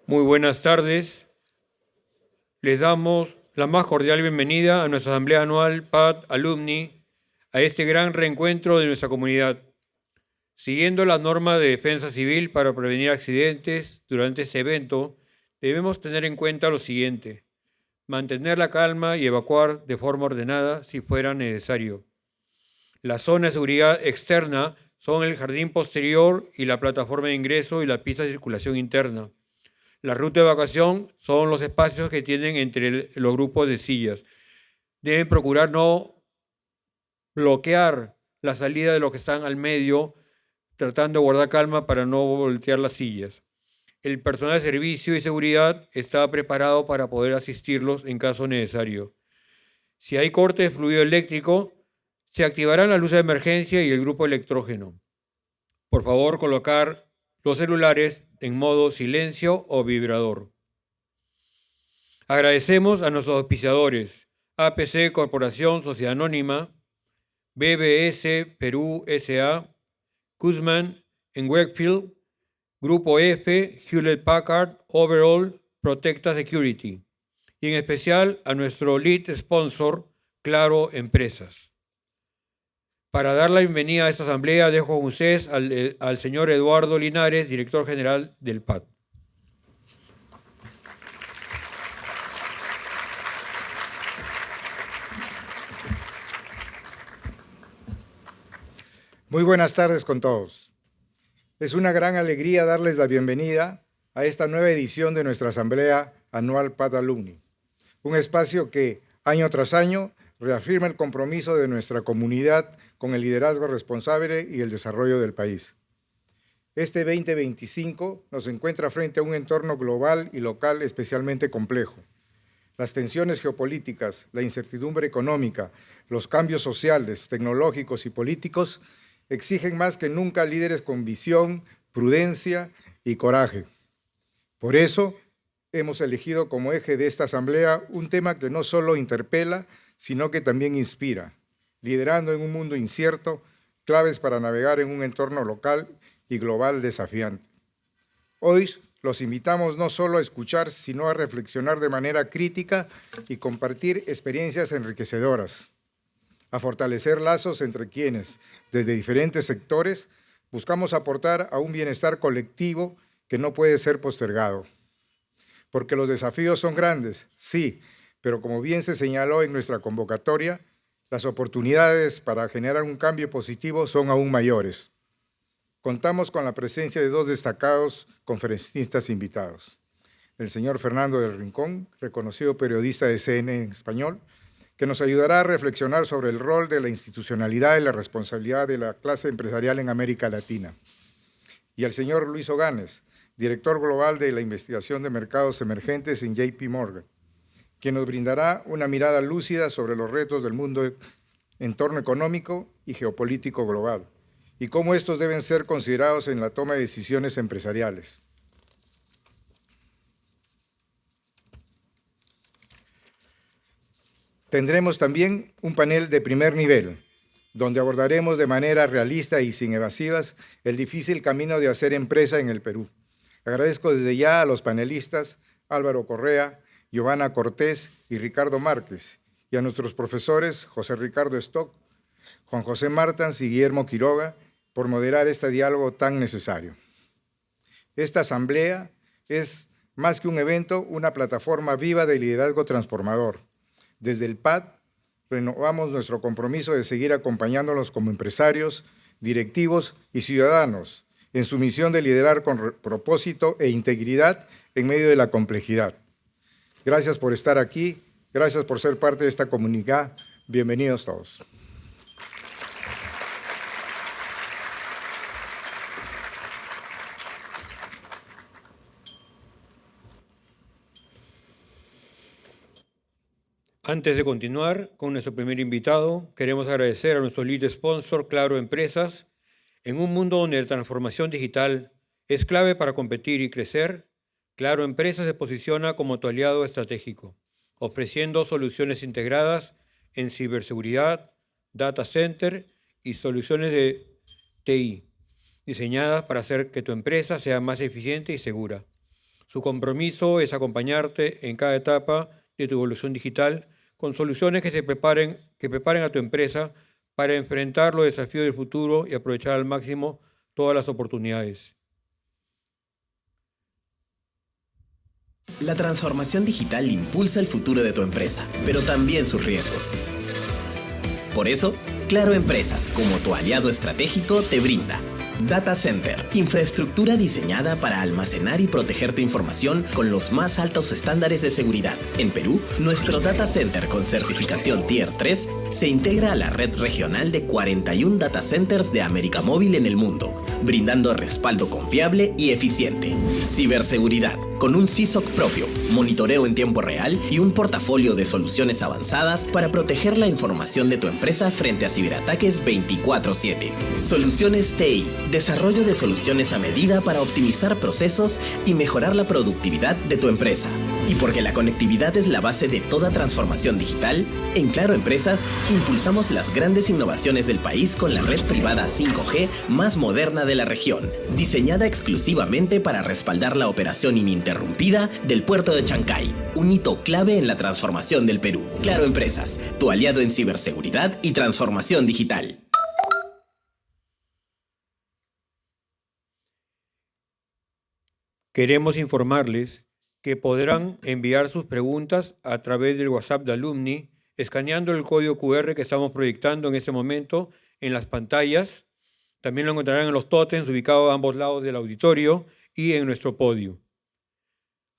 Muy buenas tardes. Les damos la más cordial bienvenida a nuestra Asamblea Anual PAD Alumni, a este gran reencuentro de nuestra comunidad. Siguiendo las normas de defensa civil para prevenir accidentes durante este evento, debemos tener en cuenta lo siguiente: mantener la calma y evacuar de forma ordenada si fuera necesario. La zona de seguridad externa son el jardín posterior y la plataforma de ingreso y la pista de circulación interna. La ruta de evacuación son los espacios que tienen entre los grupos de sillas. Deben procurar no bloquear la salida de los que están al medio, tratando de guardar calma para no voltear las sillas. El personal de servicio y seguridad está preparado para poder asistirlos en caso necesario. Si hay corte de fluido eléctrico, se activarán las luces de emergencia y el grupo electrógeno. Por favor, colocar los celulares en modo silencio o vibrador. Agradecemos a nuestros auspiciadores: APC Corporación Sociedad Anónima, BBS Perú S.A., Kuzman en Wakefield, Grupo F, Hewlett Packard, Overall, Protecta Security, y en especial a nuestro lead sponsor, Claro Empresas. Para dar la bienvenida a esta asamblea, dejo con ustedes al señor Eduardo Linares, director general del PAD. Muy buenas tardes con todos. Es una gran alegría darles la bienvenida a esta nueva edición de nuestra Asamblea Anual PAD Alumni, un espacio que, año tras año, reafirma el compromiso de nuestra comunidad con el liderazgo responsable y el desarrollo del país. Este 2025 nos encuentra frente a un entorno global y local especialmente complejo. Las tensiones geopolíticas, la incertidumbre económica, los cambios sociales, tecnológicos y políticos exigen más que nunca líderes con visión, prudencia y coraje. Por eso, hemos elegido como eje de esta asamblea un tema que no solo interpela, sino que también inspira, liderando en un mundo incierto, claves para navegar en un entorno local y global desafiante. Hoy los invitamos no solo a escuchar, sino a reflexionar de manera crítica y compartir experiencias enriquecedoras, a fortalecer lazos entre quienes, desde diferentes sectores, buscamos aportar a un bienestar colectivo que no puede ser postergado. Porque los desafíos son grandes, sí, pero como bien se señaló en nuestra convocatoria, las oportunidades para generar un cambio positivo son aún mayores. Contamos con la presencia de dos destacados conferencistas invitados: el señor Fernando del Rincón, reconocido periodista de CNN en español, que nos ayudará a reflexionar sobre el rol de la institucionalidad y la responsabilidad de la clase empresarial en América Latina. Y al señor Luis Oganes, director global de la investigación de mercados emergentes en JP Morgan, quien nos brindará una mirada lúcida sobre los retos del mundo, entorno económico y geopolítico global, y cómo estos deben ser considerados en la toma de decisiones empresariales. Tendremos también un panel de primer nivel, donde abordaremos de manera realista y sin evasivas el difícil camino de hacer empresa en el Perú. Agradezco desde ya a los panelistas Álvaro Correa, Giovanna Cortés y Ricardo Márquez, y a nuestros profesores José Ricardo Stock, Juan José Martans y Guillermo Quiroga, por moderar este diálogo tan necesario. Esta asamblea es, más que un evento, una plataforma viva de liderazgo transformador. Desde el PAD, renovamos nuestro compromiso de seguir acompañándolos como empresarios, directivos y ciudadanos en su misión de liderar con propósito e integridad en medio de la complejidad. Gracias por estar aquí, gracias por ser parte de esta comunidad. Bienvenidos todos. Antes de continuar con nuestro primer invitado, queremos agradecer a nuestro lead sponsor, Claro Empresas. En un mundo donde la transformación digital es clave para competir y crecer, Claro Empresas se posiciona como tu aliado estratégico, ofreciendo soluciones integradas en ciberseguridad, data center y soluciones de TI, diseñadas para hacer que tu empresa sea más eficiente y segura. Su compromiso es acompañarte en cada etapa de tu evolución digital con soluciones que preparen a tu empresa para enfrentar los desafíos del futuro y aprovechar al máximo todas las oportunidades. La transformación digital impulsa el futuro de tu empresa, pero también sus riesgos. Por eso, Claro Empresas, como tu aliado estratégico, te brinda Data Center, infraestructura diseñada para almacenar y proteger tu información con los más altos estándares de seguridad. En Perú, nuestro Data Center con certificación Tier 3 se integra a la red regional de 41 Data Centers de América Móvil en el mundo, brindando respaldo confiable y eficiente. Ciberseguridad, con un CISOC propio, monitoreo en tiempo real y un portafolio de soluciones avanzadas para proteger la información de tu empresa frente a ciberataques 24/7. Soluciones TI, desarrollo de soluciones a medida para optimizar procesos y mejorar la productividad de tu empresa. Y porque la conectividad es la base de toda transformación digital, en Claro Empresas impulsamos las grandes innovaciones del país con la red privada 5G más moderna de la región, diseñada exclusivamente para respaldar la operación ininterrumpida del puerto de Chancay, un hito clave en la transformación del Perú. Claro Empresas, tu aliado en ciberseguridad y transformación digital. Queremos informarles que podrán enviar sus preguntas a través del WhatsApp de Alumni, escaneando el código QR que estamos proyectando en este momento en las pantallas. También lo encontrarán en los tótems ubicados a ambos lados del auditorio y en nuestro podio.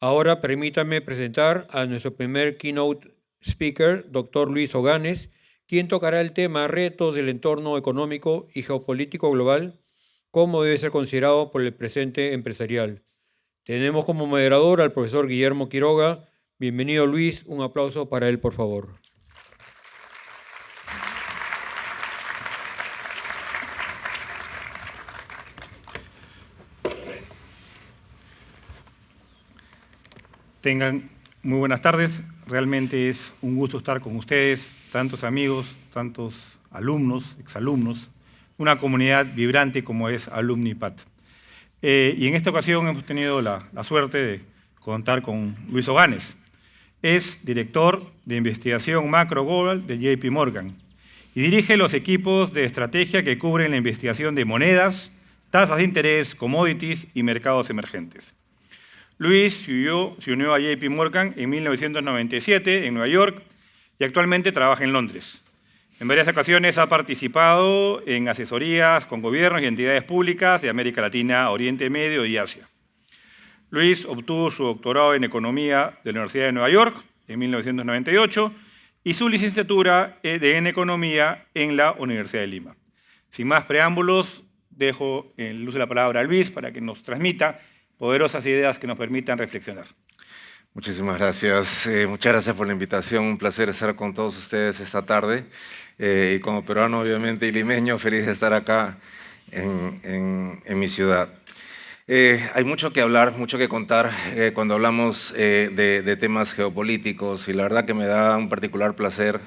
Ahora permítanme presentar a nuestro primer keynote speaker, Dr. Luis Oganes, quien tocará el tema retos del entorno económico y geopolítico global, cómo debe ser considerado por el presente empresarial. Tenemos como moderador al profesor Guillermo Quiroga. Bienvenido, Luis. Un aplauso para él, por favor. Tengan muy buenas tardes. Realmente es un gusto estar con ustedes, tantos amigos, tantos alumnos, exalumnos, una comunidad vibrante como es Alumni PAT. Y en esta ocasión hemos tenido la suerte de contar con Luis Oganes. Es director de investigación macro global de JP Morgan y dirige los equipos de estrategia que cubren la investigación de monedas, tasas de interés, commodities y mercados emergentes. Luis se unió a JP Morgan en 1997 en Nueva York y actualmente trabaja en Londres. En varias ocasiones ha participado en asesorías con gobiernos y entidades públicas de América Latina, Oriente Medio y Asia. Luis obtuvo su doctorado en Economía de la Universidad de Nueva York en 1998 y su licenciatura en Economía en la Universidad de Lima. Sin más preámbulos, dejo el uso de la palabra a Luis para que nos transmita poderosas ideas que nos permitan reflexionar. Muchísimas gracias. Muchas gracias por la invitación. Un placer estar con todos ustedes esta tarde. Y como peruano, obviamente, y limeño, feliz de estar acá en mi ciudad. Hay mucho que hablar, mucho que contar cuando hablamos de temas geopolíticos y la verdad que me da un particular placer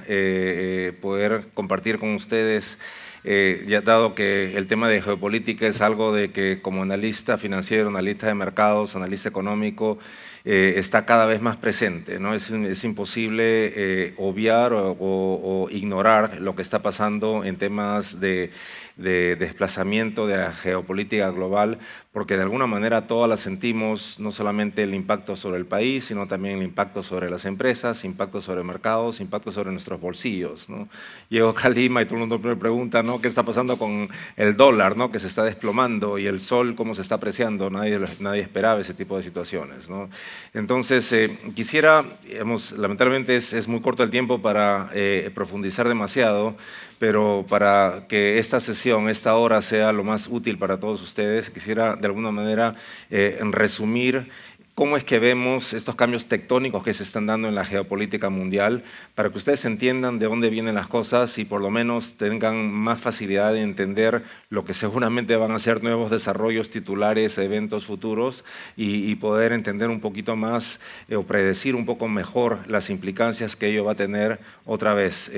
poder compartir con ustedes, ya dado que el tema de geopolítica es algo de que como analista financiero, analista de mercados, analista económico, está cada vez más presente, ¿no? Es imposible obviar o ignorar lo que está pasando en temas de desplazamiento de la geopolítica global, porque de alguna manera todas la sentimos, no solamente el impacto sobre el país, sino también el impacto sobre las empresas, impacto sobre mercados, impacto sobre nuestros bolsillos, ¿no? Llego acá a Lima y todo el mundo me pregunta, ¿no?, ¿qué está pasando con el dólar, ¿no?, que se está desplomando, y el sol, cómo se está apreciando? Nadie esperaba ese tipo de situaciones, ¿no? Entonces, quisiera, digamos, lamentablemente es muy corto el tiempo para profundizar demasiado, pero para que esta sesión, esta hora sea lo más útil para todos ustedes, quisiera de alguna manera resumir cómo es que vemos estos cambios tectónicos que se están dando en la geopolítica mundial, para que ustedes entiendan de dónde vienen las cosas y por lo menos tengan más facilidad de entender lo que seguramente van a ser nuevos desarrollos titulares, eventos futuros, y poder entender un poquito más o predecir un poco mejor las implicancias que ello va a tener otra vez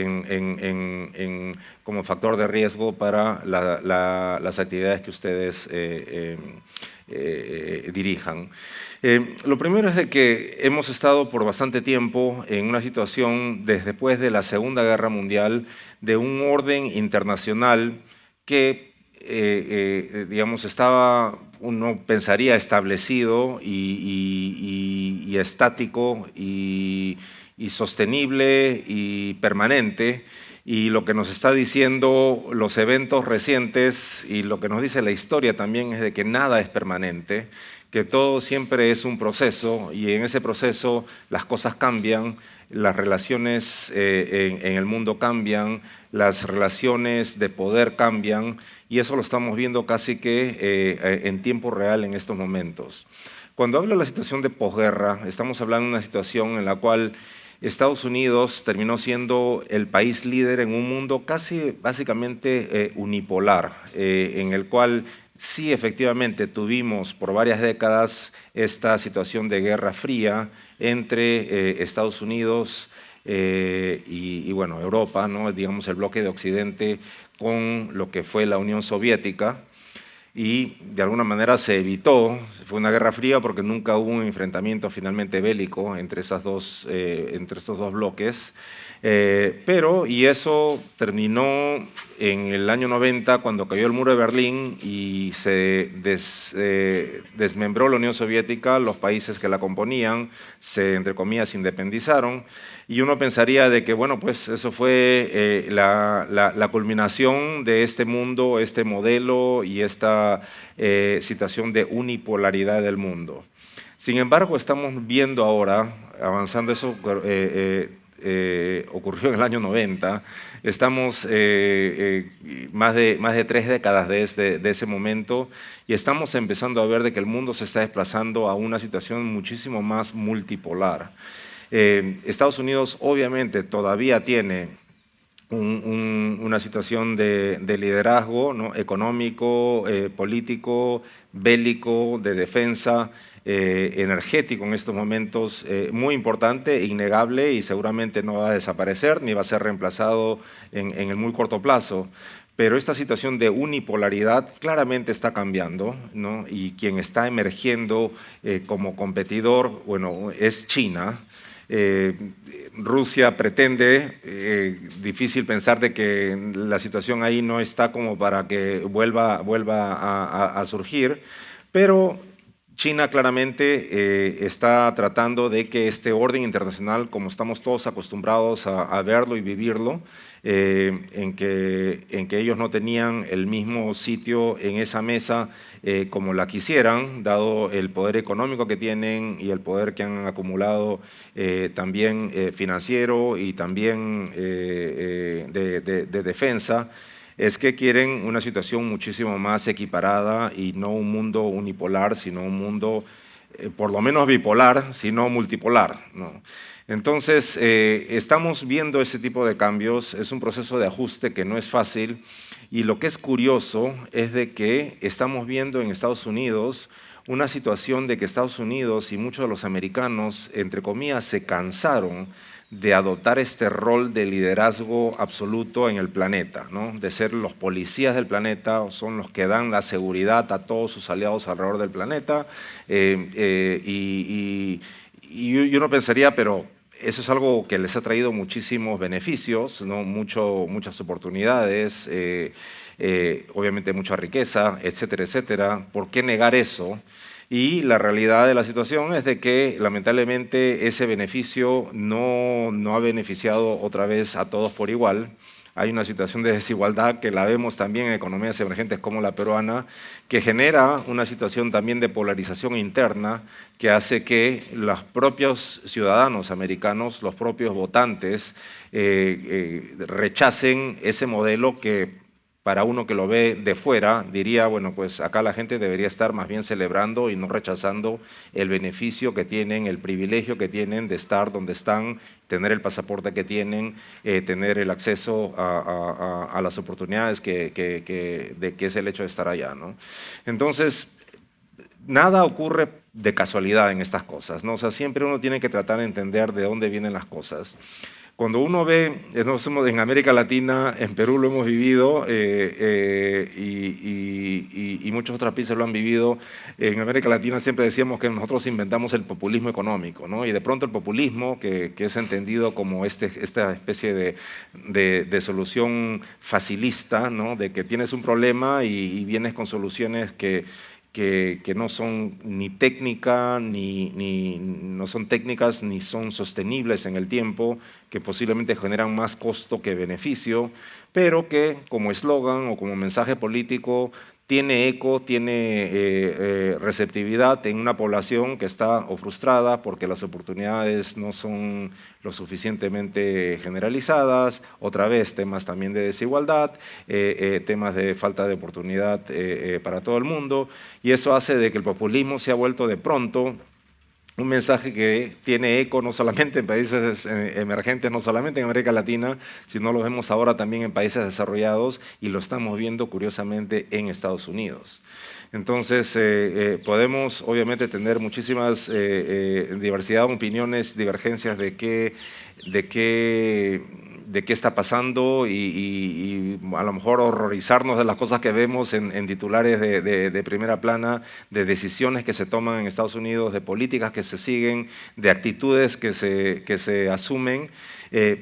como factor de riesgo para las actividades que ustedes dirijan. Lo primero es de que hemos estado por bastante tiempo en una situación, desde después de la Segunda Guerra Mundial, de un orden internacional que, digamos, estaba, uno pensaría, establecido y estático y sostenible y permanente. Y lo que nos está diciendo los eventos recientes y lo que nos dice la historia también es de que nada es permanente, que todo siempre es un proceso y en ese proceso las cosas cambian, las relaciones en el mundo cambian, las relaciones de poder cambian y eso lo estamos viendo casi que en tiempo real en estos momentos. Cuando hablo de la situación de posguerra, estamos hablando de una situación en la cual Estados Unidos terminó siendo el país líder en un mundo casi básicamente unipolar, en el cual sí efectivamente tuvimos por varias décadas esta situación de guerra fría entre Estados Unidos y bueno, Europa, ¿no? Digamos el bloque de Occidente con lo que fue la Unión Soviética. Y de alguna manera se evitó, fue una guerra fría porque nunca hubo un enfrentamiento finalmente bélico entre estos dos bloques, y eso terminó en el año 90 cuando cayó el muro de Berlín y se desmembró la Unión Soviética, los países que la componían se, entre comillas, independizaron. Y uno pensaría de que, bueno, pues eso fue la culminación de este mundo, este modelo y esta situación de unipolaridad del mundo. Sin embargo, estamos viendo ahora, avanzando eso, ocurrió en el año 90, estamos más de 3 décadas de ese momento y estamos empezando a ver de que el mundo se está desplazando a una situación muchísimo más multipolar. Estados Unidos obviamente todavía tiene una situación de liderazgo, ¿no? Económico, político, bélico, de defensa, energético en estos momentos, muy importante, innegable y seguramente no va a desaparecer ni va a ser reemplazado en el muy corto plazo. Pero esta situación de unipolaridad claramente está cambiando, ¿no? Y quien está emergiendo como competidor, bueno, es China. Rusia pretende, difícil pensar de que la situación ahí no está como para que vuelva a surgir, pero China claramente está tratando de que este orden internacional, como estamos todos acostumbrados a verlo y vivirlo, en que ellos no tenían el mismo sitio en esa mesa como la quisieran, dado el poder económico que tienen y el poder que han acumulado también financiero y también de defensa, es que quieren una situación muchísimo más equiparada y no un mundo unipolar, sino un mundo por lo menos bipolar, sino multipolar, ¿no? Entonces, estamos viendo ese tipo de cambios, es un proceso de ajuste que no es fácil y lo que es curioso es de que estamos viendo en Estados Unidos una situación de que Estados Unidos y muchos de los americanos, entre comillas, se cansaron de adoptar este rol de liderazgo absoluto en el planeta, ¿no? De ser los policías del planeta, son los que dan la seguridad a todos sus aliados alrededor del planeta, y uno pensaría, pero eso es algo que les ha traído muchísimos beneficios, ¿no? Muchas oportunidades, obviamente mucha riqueza, etcétera, etcétera. ¿Por qué negar eso? Y la realidad de la situación es de que lamentablemente ese beneficio no ha beneficiado otra vez a todos por igual. Hay una situación de desigualdad que la vemos también en economías emergentes como la peruana, que genera una situación también de polarización interna que hace que los propios ciudadanos americanos, los propios votantes, rechacen ese modelo que para uno que lo ve de fuera, diría, bueno, pues acá la gente debería estar más bien celebrando y no rechazando el beneficio que tienen, el privilegio que tienen de estar donde están, tener el pasaporte que tienen, tener el acceso a las oportunidades que es el hecho de estar allá, ¿no? Entonces, nada ocurre de casualidad en estas cosas, ¿no? O sea, siempre uno tiene que tratar de entender de dónde vienen las cosas. Cuando uno ve, nosotros en América Latina, en Perú lo hemos vivido y muchos otros países lo han vivido, en América Latina siempre decíamos que nosotros inventamos el populismo económico, ¿no? Y de pronto el populismo, que es entendido como esta especie de solución facilista, ¿no? De que tienes un problema y vienes con soluciones que no son ni técnicas ni son sostenibles en el tiempo, que posiblemente generan más costo que beneficio, pero que como eslogan o como mensaje político tiene eco, tiene receptividad en una población que está o frustrada porque las oportunidades no son lo suficientemente generalizadas, otra vez temas también de desigualdad, temas de falta de oportunidad para todo el mundo, y eso hace de que el populismo se ha vuelto de pronto un mensaje que tiene eco no solamente en países emergentes, no solamente en América Latina, sino lo vemos ahora también en países desarrollados y lo estamos viendo curiosamente en Estados Unidos. Entonces, podemos obviamente tener muchísimas diversidad de opiniones, divergencias de qué está pasando y a lo mejor horrorizarnos de las cosas que vemos en titulares de primera plana, de decisiones que se toman en Estados Unidos, de políticas que se siguen, de actitudes que se asumen,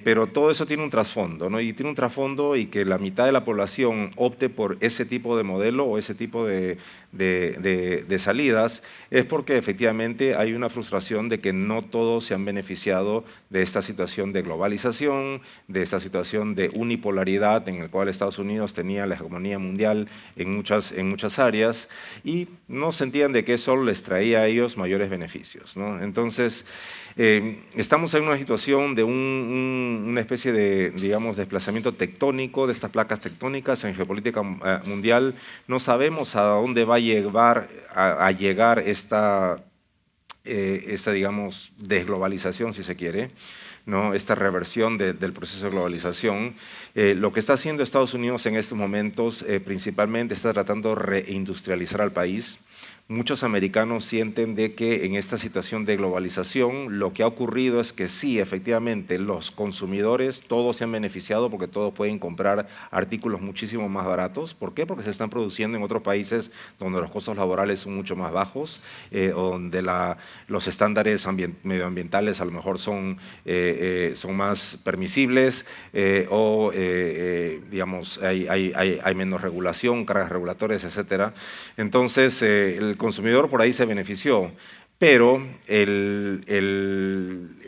pero todo eso tiene un trasfondo, ¿no? Y tiene un trasfondo y que la mitad de la población opte por ese tipo de modelo o ese tipo de salidas es porque efectivamente hay una frustración de que no todos se han beneficiado de esta situación de globalización, de esta situación de unipolaridad en el cual Estados Unidos tenía la hegemonía mundial en muchas áreas y no sentían de que eso les traía a ellos mayores beneficios, ¿no? Entonces, estamos en una situación de una especie de, digamos, desplazamiento tectónico de estas placas tectónicas en geopolítica mundial. No sabemos a dónde va a llegar esta, digamos, desglobalización, si se quiere, ¿no? Esta reversión del proceso de globalización. Lo que está haciendo Estados Unidos en estos momentos principalmente está tratando de reindustrializar al país. Muchos americanos sienten de que en esta situación de globalización lo que ha ocurrido es que sí, efectivamente, los consumidores todos se han beneficiado porque todos pueden comprar artículos muchísimo más baratos. ¿Por qué? Porque se están produciendo en otros países donde los costos laborales son mucho más bajos, donde los estándares medioambientales a lo mejor son más permisibles digamos, hay menos regulación, cargas regulatorias, etcétera. Entonces, el consumidor por ahí se benefició, pero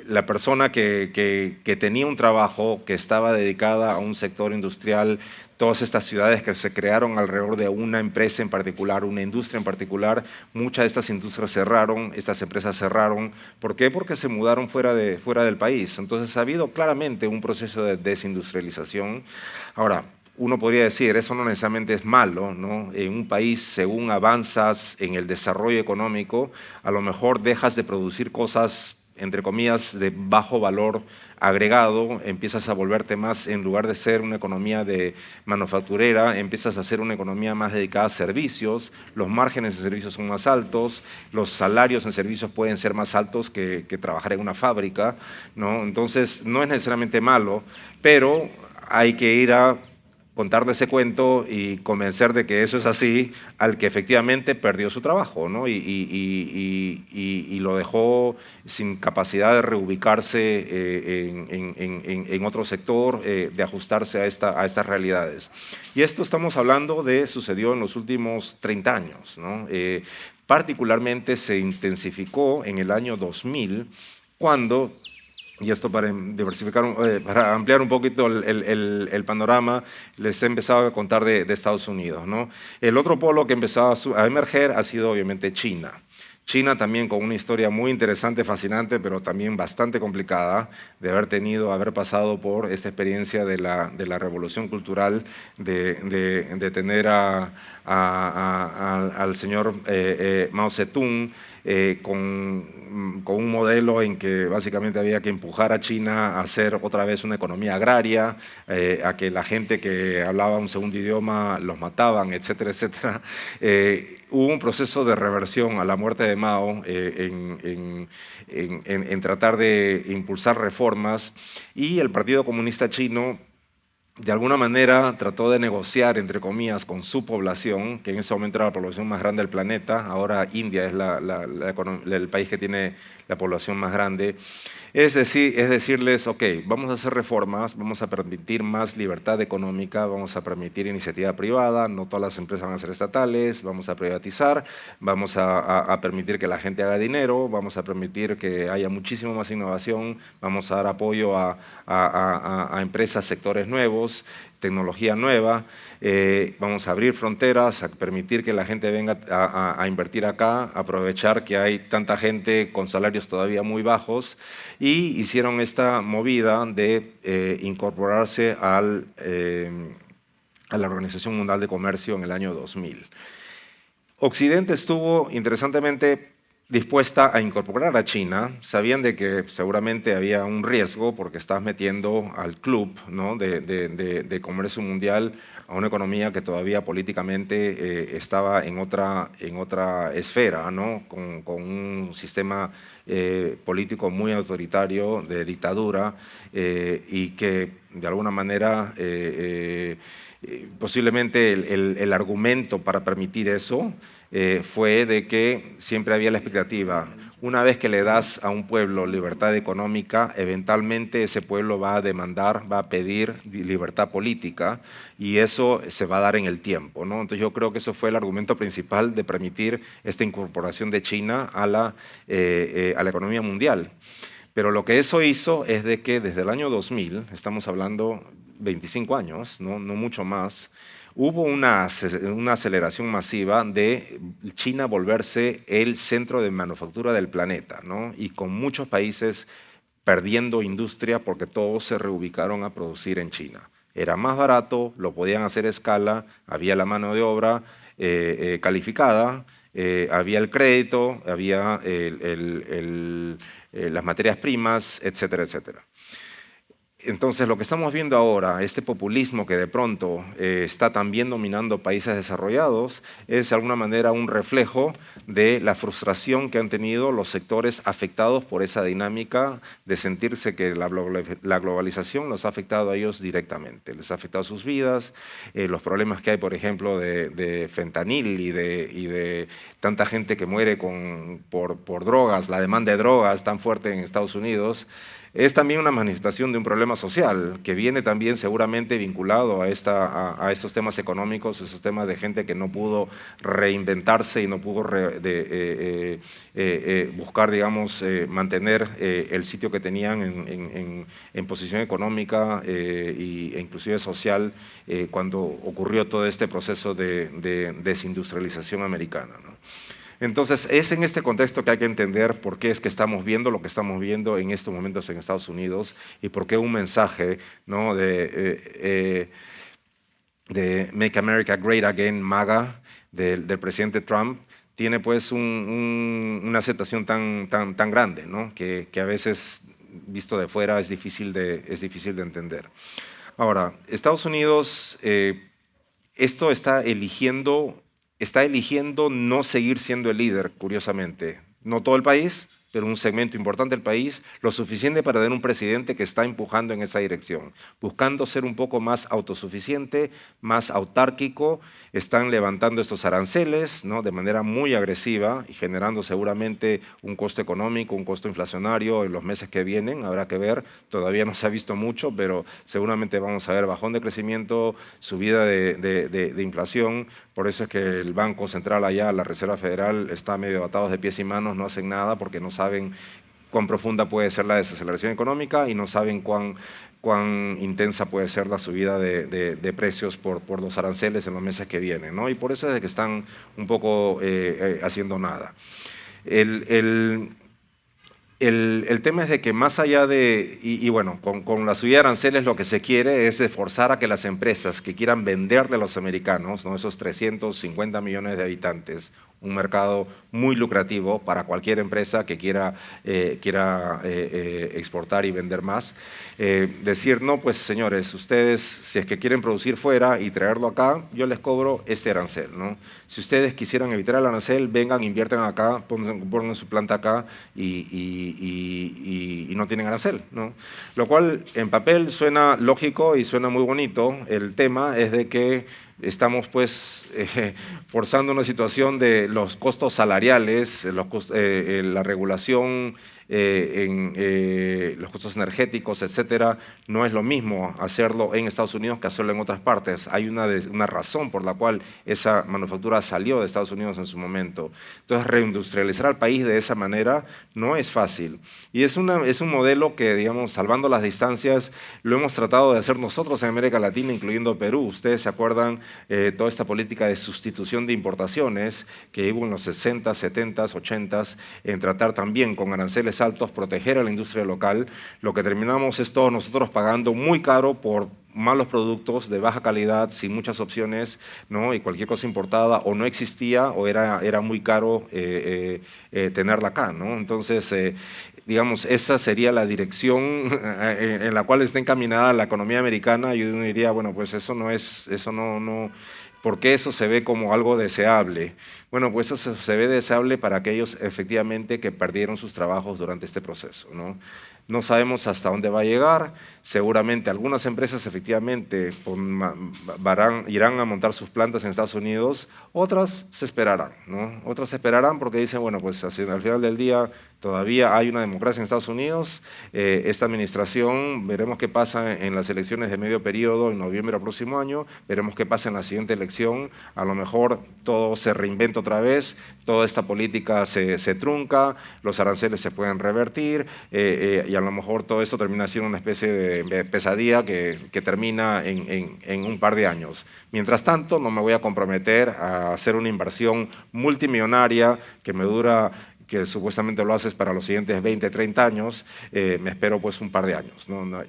la persona que tenía un trabajo, que estaba dedicada a un sector industrial, todas estas ciudades que se crearon alrededor de una empresa en particular, una industria en particular, muchas de estas industrias cerraron, estas empresas cerraron. ¿Por qué? Porque se mudaron fuera del país. Entonces ha habido claramente un proceso de desindustrialización. Ahora, uno podría decir, eso no necesariamente es malo, ¿no? En un país, según avanzas en el desarrollo económico, a lo mejor dejas de producir cosas, entre comillas, de bajo valor agregado, empiezas a volverte más, en lugar de ser una economía de manufacturera, empiezas a ser una economía más dedicada a servicios, los márgenes de servicios son más altos, los salarios en servicios pueden ser más altos que trabajar en una fábrica, ¿no? Entonces, no es necesariamente malo, pero hay que ir a contar de ese cuento y convencer de que eso es así al que efectivamente perdió su trabajo, ¿no? y lo dejó sin capacidad de reubicarse en otro sector, de ajustarse a estas realidades. Y esto estamos hablando sucedió en los últimos 30 años, ¿no? Particularmente se intensificó en el año 2000, cuando, y esto para diversificar, para ampliar un poquito el panorama, les he empezado a contar de Estados Unidos, ¿no? El otro polo que empezó a emerger ha sido obviamente China. China también con una historia muy interesante, fascinante, pero también bastante complicada de haber pasado por esta experiencia de la revolución cultural, de tener al señor Mao Zedong con un modelo en que básicamente había que empujar a China a hacer otra vez una economía agraria, a que la gente que hablaba un segundo idioma los mataban, etcétera, etcétera. Hubo un proceso de reversión a la muerte de Mao en tratar de impulsar reformas, y el Partido Comunista Chino de alguna manera trató de negociar, entre comillas, con su población, que en ese momento era la población más grande del planeta. Ahora India es el país que tiene la población más grande. Es decirles, ok, vamos a hacer reformas, vamos a permitir más libertad económica, vamos a permitir iniciativa privada, no todas las empresas van a ser estatales, vamos a privatizar, vamos a permitir que la gente haga dinero, vamos a permitir que haya muchísimo más innovación, vamos a dar apoyo a empresas, sectores nuevos, tecnología nueva, vamos a abrir fronteras, a permitir que la gente venga a invertir acá, aprovechar que hay tanta gente con salarios todavía muy bajos, y hicieron esta movida de incorporarse a la Organización Mundial de Comercio en el año 2000. Occidente estuvo, interesantemente, dispuesta a incorporar a China. Sabían de que seguramente había un riesgo porque estás metiendo al club, ¿no?, de comercio mundial a una economía que todavía políticamente estaba en otra esfera, ¿no?, con un sistema político muy autoritario, de dictadura, y que de alguna manera posiblemente el argumento para permitir eso fue de que siempre había la expectativa, una vez que le das a un pueblo libertad económica, eventualmente ese pueblo va a demandar, va a pedir libertad política, y eso se va a dar en el tiempo, ¿no? Entonces yo creo que eso fue el argumento principal de permitir esta incorporación de China a la economía mundial. Pero lo que eso hizo es de que desde el año 2000, estamos hablando 25 años, no mucho más, hubo una aceleración masiva de China volverse el centro de manufactura del planeta, ¿no? Y con muchos países perdiendo industria porque todos se reubicaron a producir en China. Era más barato, lo podían hacer a escala, había la mano de obra calificada, había el crédito, había las materias primas, etcétera, etcétera. Entonces, lo que estamos viendo ahora, este populismo que de pronto está también dominando países desarrollados, es de alguna manera un reflejo de la frustración que han tenido los sectores afectados por esa dinámica de sentirse que la globalización los ha afectado a ellos directamente. Les ha afectado sus vidas, los problemas que hay, por ejemplo, de fentanil y de tanta gente que muere por drogas, la demanda de drogas tan fuerte en Estados Unidos. Es también una manifestación de un problema social que viene también seguramente vinculado a estos temas económicos, esos temas de gente que no pudo reinventarse y no pudo buscar, digamos, mantener el sitio que tenían en posición económica e inclusive social cuando ocurrió todo este proceso de desindustrialización americana, ¿no? Entonces, es en este contexto que hay que entender por qué es que estamos viendo lo que estamos viendo en estos momentos en Estados Unidos y por qué un mensaje, ¿no?, de Make America Great Again, MAGA, del presidente Trump, tiene pues una aceptación tan grande, ¿no?, que a veces, visto de fuera, es difícil de entender. Ahora, Estados Unidos esto está eligiendo no seguir siendo el líder, curiosamente. No todo el país, pero un segmento importante del país, lo suficiente para tener un presidente que está empujando en esa dirección, buscando ser un poco más autosuficiente, más autárquico. Están levantando estos aranceles, ¿no?, de manera muy agresiva y generando seguramente un costo económico, un costo inflacionario en los meses que vienen. Habrá que ver, todavía no se ha visto mucho, pero seguramente vamos a ver bajón de crecimiento, subida de inflación. Por eso es que el Banco Central allá, la Reserva Federal, está medio atados de pies y manos, no hacen nada porque no saben cuán profunda puede ser la desaceleración económica y no saben cuán intensa puede ser la subida de precios por los aranceles en los meses que vienen, ¿no? Y por eso es de que están un poco haciendo nada. El tema es de que más allá de, bueno, con la subida de aranceles lo que se quiere es de forzar a que las empresas que quieran venderle a los americanos, ¿no?, esos 350 millones de habitantes, un mercado muy lucrativo para cualquier empresa que quiera exportar y vender más. Decir, no, pues señores, ustedes si es que quieren producir fuera y traerlo acá, yo les cobro este arancel, ¿no? Si ustedes quisieran evitar el arancel, vengan, inviertan acá, pongan su planta acá y no tienen arancel, ¿no? Lo cual en papel suena lógico y suena muy bonito. El tema es de que estamos pues forzando una situación de los costos salariales, la regulación en los costos energéticos, etcétera. No es lo mismo hacerlo en Estados Unidos que hacerlo en otras partes. Hay una razón por la cual esa manufactura salió de Estados Unidos en su momento. Entonces, reindustrializar al país de esa manera no es fácil. Y es un modelo que, digamos, salvando las distancias, lo hemos tratado de hacer nosotros en América Latina, incluyendo Perú. Ustedes se acuerdan toda esta política de sustitución de importaciones que hubo en los 60, 70, 80, en tratar también con aranceles altos, proteger a la industria local. Lo que terminamos es todos nosotros pagando muy caro por malos productos de baja calidad, sin muchas opciones, ¿no? Y cualquier cosa importada o no existía o era muy caro tenerla acá, ¿no? Entonces, digamos, esa sería la dirección en la cual está encaminada la economía americana, y uno diría, bueno, pues eso no, ¿por qué eso se ve como algo deseable? Bueno, pues eso se ve deseable para aquellos efectivamente que perdieron sus trabajos durante este proceso, ¿no? No sabemos hasta dónde va a llegar. Seguramente algunas empresas efectivamente irán a montar sus plantas en Estados Unidos, otras se esperarán, ¿no? Otras se esperarán porque dicen, bueno, pues al final del día todavía hay una democracia en Estados Unidos, esta administración, veremos qué pasa en las elecciones de medio periodo en noviembre del próximo año, veremos qué pasa en la siguiente elección, a lo mejor todo se reinventa otra vez, toda esta política se trunca, los aranceles se pueden revertir, y a lo mejor todo esto termina siendo una especie de pesadilla que termina en un par de años. Mientras tanto, no me voy a comprometer a hacer una inversión multimillonaria que supuestamente lo haces para los siguientes 20, 30 años, me espero pues un par de años, ¿no?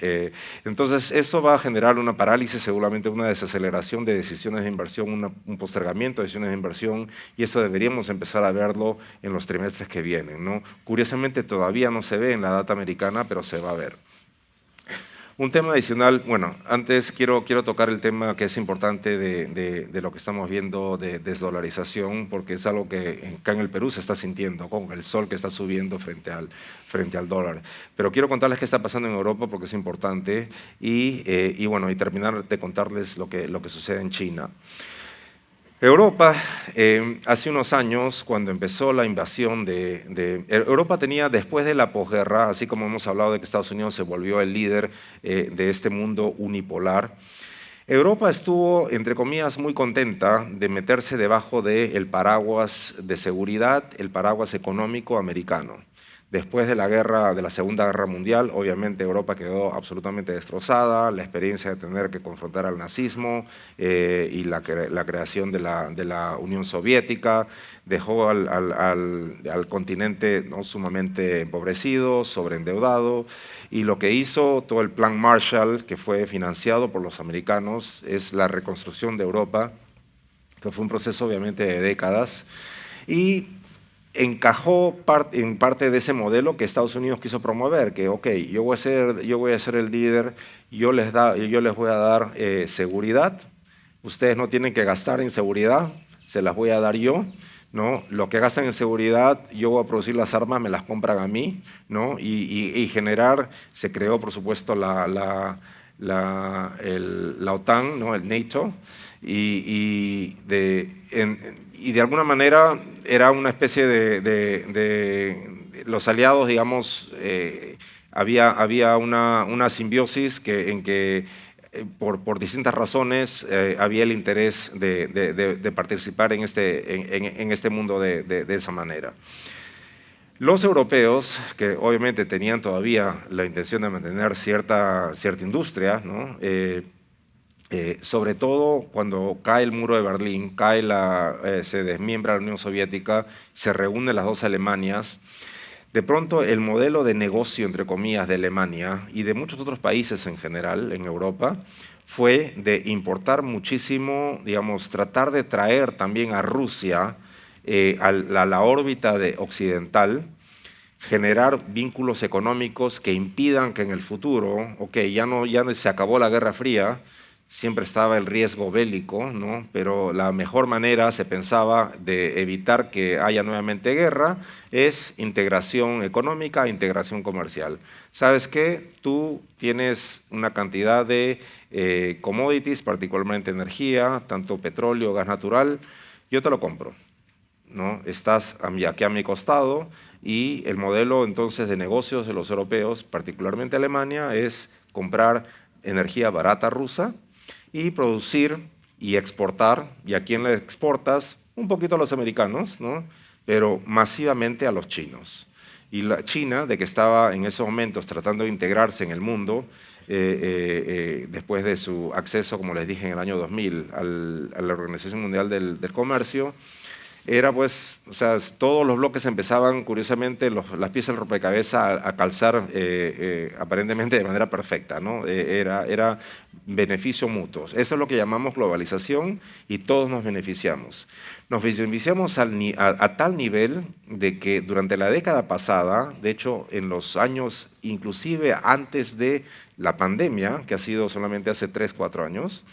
Entonces, eso va a generar una parálisis, seguramente una desaceleración de decisiones de inversión, un postergamiento de decisiones de inversión, y eso deberíamos empezar a verlo en los trimestres que vienen, ¿no? Curiosamente, todavía no se ve en la data americana, pero se va a ver. Un tema adicional, bueno, antes quiero tocar el tema que es importante de lo que estamos viendo de desdolarización, porque es algo que acá en el Perú se está sintiendo, con el sol que está subiendo frente al dólar. Pero quiero contarles qué está pasando en Europa porque es importante y bueno, y terminar de contarles lo que sucede en China. Europa, hace unos años, cuando empezó la invasión Europa tenía, después de la posguerra, así como hemos hablado de que Estados Unidos se volvió el líder de este mundo unipolar, Europa estuvo, entre comillas, muy contenta de meterse debajo del paraguas de seguridad, el paraguas económico americano. Después de la Segunda Guerra Mundial, obviamente Europa quedó absolutamente destrozada, la experiencia de tener que confrontar al nazismo y la creación de la Unión Soviética dejó al continente, ¿no?, sumamente empobrecido, sobreendeudado, y lo que hizo todo el Plan Marshall, que fue financiado por los americanos, es la reconstrucción de Europa, que fue un proceso obviamente de décadas, y encajó en parte de ese modelo que Estados Unidos quiso promover, que ok, yo voy a ser el líder, yo les voy a dar seguridad, ustedes no tienen que gastar en seguridad, se las voy a dar yo, ¿no? Lo que gastan en seguridad, yo voy a producir las armas, me las compran a mí, ¿no? Y se creó por supuesto la OTAN, ¿no?, el NATO, y de alguna manera era una especie de los aliados, digamos, había una simbiosis en que por distintas razones había el interés de participar en este mundo de esa manera. Los europeos, que obviamente tenían todavía la intención de mantener cierta industria, ¿no?, sobre todo cuando cae el muro de Berlín, se desmiembra la Unión Soviética, se reúnen las dos Alemanias, de pronto el modelo de negocio, entre comillas, de Alemania y de muchos otros países en general en Europa fue de importar muchísimo, digamos, tratar de traer también a Rusia a la órbita occidental, generar vínculos económicos que impidan que en el futuro, ya no se acabó la Guerra Fría, siempre estaba el riesgo bélico, ¿no? Pero la mejor manera, se pensaba, de evitar que haya nuevamente guerra es integración económica, integración comercial. ¿Sabes qué? Tú tienes una cantidad de commodities, particularmente energía, tanto petróleo, gas natural, yo te lo compro, ¿no? Estás aquí a mi costado y el modelo entonces de negocios de los europeos, particularmente Alemania, es comprar energía barata rusa y producir y exportar, y a quién le exportas, un poquito a los americanos, ¿no? Pero masivamente a los chinos. Y la China, de que estaba en esos momentos tratando de integrarse en el mundo, después de su acceso, como les dije, en el año 2000 a la Organización Mundial del Comercio, era pues, o sea, todos los bloques empezaban, curiosamente, las piezas del rompecabezas a calzar aparentemente de manera perfecta, ¿no? Era beneficio mutuo. Eso es lo que llamamos globalización y todos nos beneficiamos. Nos beneficiamos a tal nivel de que durante la década pasada, de hecho, en los años, inclusive antes de la pandemia, que ha sido solamente hace 3, 4 años,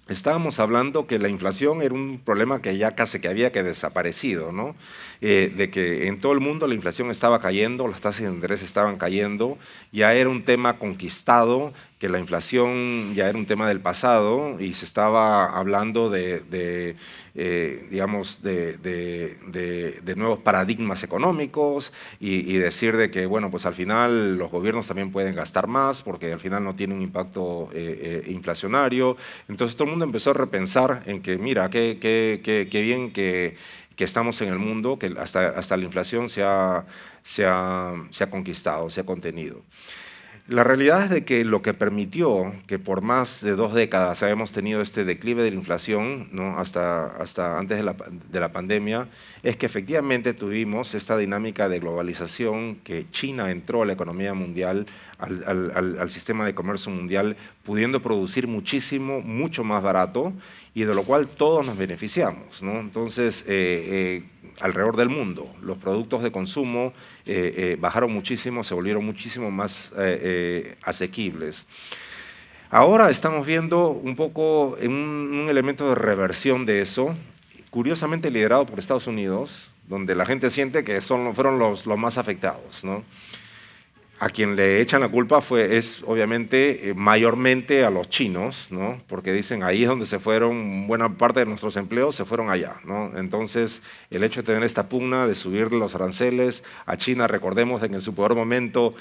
estábamos hablando que la inflación era un problema que ya casi que había desaparecido, ¿no? De que en todo el mundo la inflación estaba cayendo, las tasas de interés estaban cayendo, ya era un tema conquistado, que la inflación ya era un tema del pasado y se estaba hablando de nuevos paradigmas económicos y decir de que, bueno, pues al final los gobiernos también pueden gastar más porque al final no tiene un impacto inflacionario. Entonces todo el mundo empezó a repensar en que, mira, qué bien que estamos en el mundo, que hasta la inflación se ha conquistado, se ha contenido. La realidad es de que lo que permitió que por más de 2 décadas hayamos tenido este declive de la inflación, ¿no? hasta antes de la pandemia, es que efectivamente tuvimos esta dinámica de globalización, que China entró a la economía mundial, al sistema de comercio mundial, pudiendo producir muchísimo, mucho más barato, y de lo cual todos nos beneficiamos, ¿no? Entonces, alrededor del mundo, los productos de consumo bajaron muchísimo, se volvieron muchísimo más asequibles. Ahora estamos viendo un poco un elemento de reversión de eso, curiosamente liderado por Estados Unidos, donde la gente siente que fueron los más afectados, ¿no? A quien le echan la culpa es obviamente mayormente a los chinos, ¿no? Porque dicen ahí es donde se fueron, buena parte de nuestros empleos se fueron allá, ¿no? Entonces el hecho de tener esta pugna de subir los aranceles a China, recordemos que en su peor momento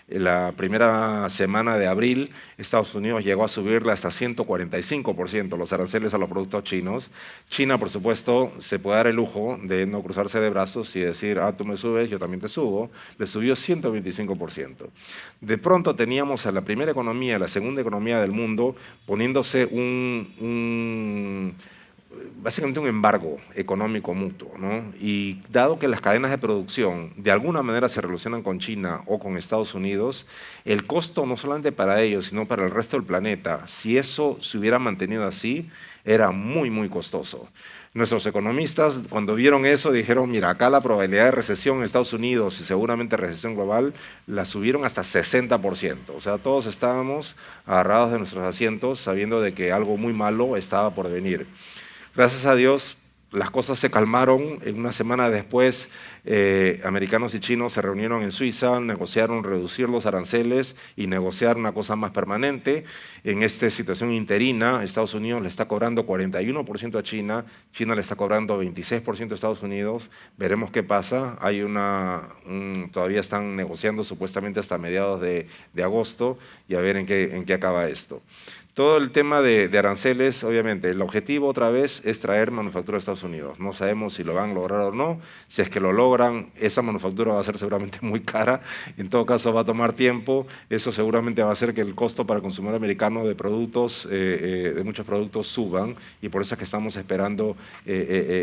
la primera semana de abril, Estados Unidos llegó a subirle hasta 145% los aranceles a los productos chinos. China, por supuesto, se puede dar el lujo de no cruzarse de brazos y decir, tú me subes, yo también te subo. Le subió 125%. De pronto teníamos a la primera economía, a la segunda economía del mundo, poniéndose básicamente un embargo económico mutuo, ¿no? Y dado que las cadenas de producción de alguna manera se relacionan con China o con Estados Unidos, el costo no solamente para ellos, sino para el resto del planeta, si eso se hubiera mantenido así, era muy, muy costoso. Nuestros economistas, cuando vieron eso, dijeron, mira, acá la probabilidad de recesión en Estados Unidos y seguramente recesión global, la subieron hasta 60%. O sea, todos estábamos agarrados de nuestros asientos sabiendo de que algo muy malo estaba por venir. Gracias a Dios, las cosas se calmaron. En una semana después, americanos y chinos se reunieron en Suiza, negociaron reducir los aranceles y negociar una cosa más permanente. En esta situación interina, Estados Unidos le está cobrando 41% a China, China le está cobrando 26% a Estados Unidos. Veremos qué pasa. Hay todavía están negociando supuestamente hasta mediados de agosto y a ver en qué acaba esto. Todo el tema de aranceles, obviamente, el objetivo otra vez es traer manufactura a Estados Unidos. No sabemos si lo van a lograr o no. Si es que lo logran, esa manufactura va a ser seguramente muy cara. En todo caso, va a tomar tiempo. Eso seguramente va a hacer que el costo para el consumidor americano de productos, de muchos productos, suban. Y por eso es que estamos esperando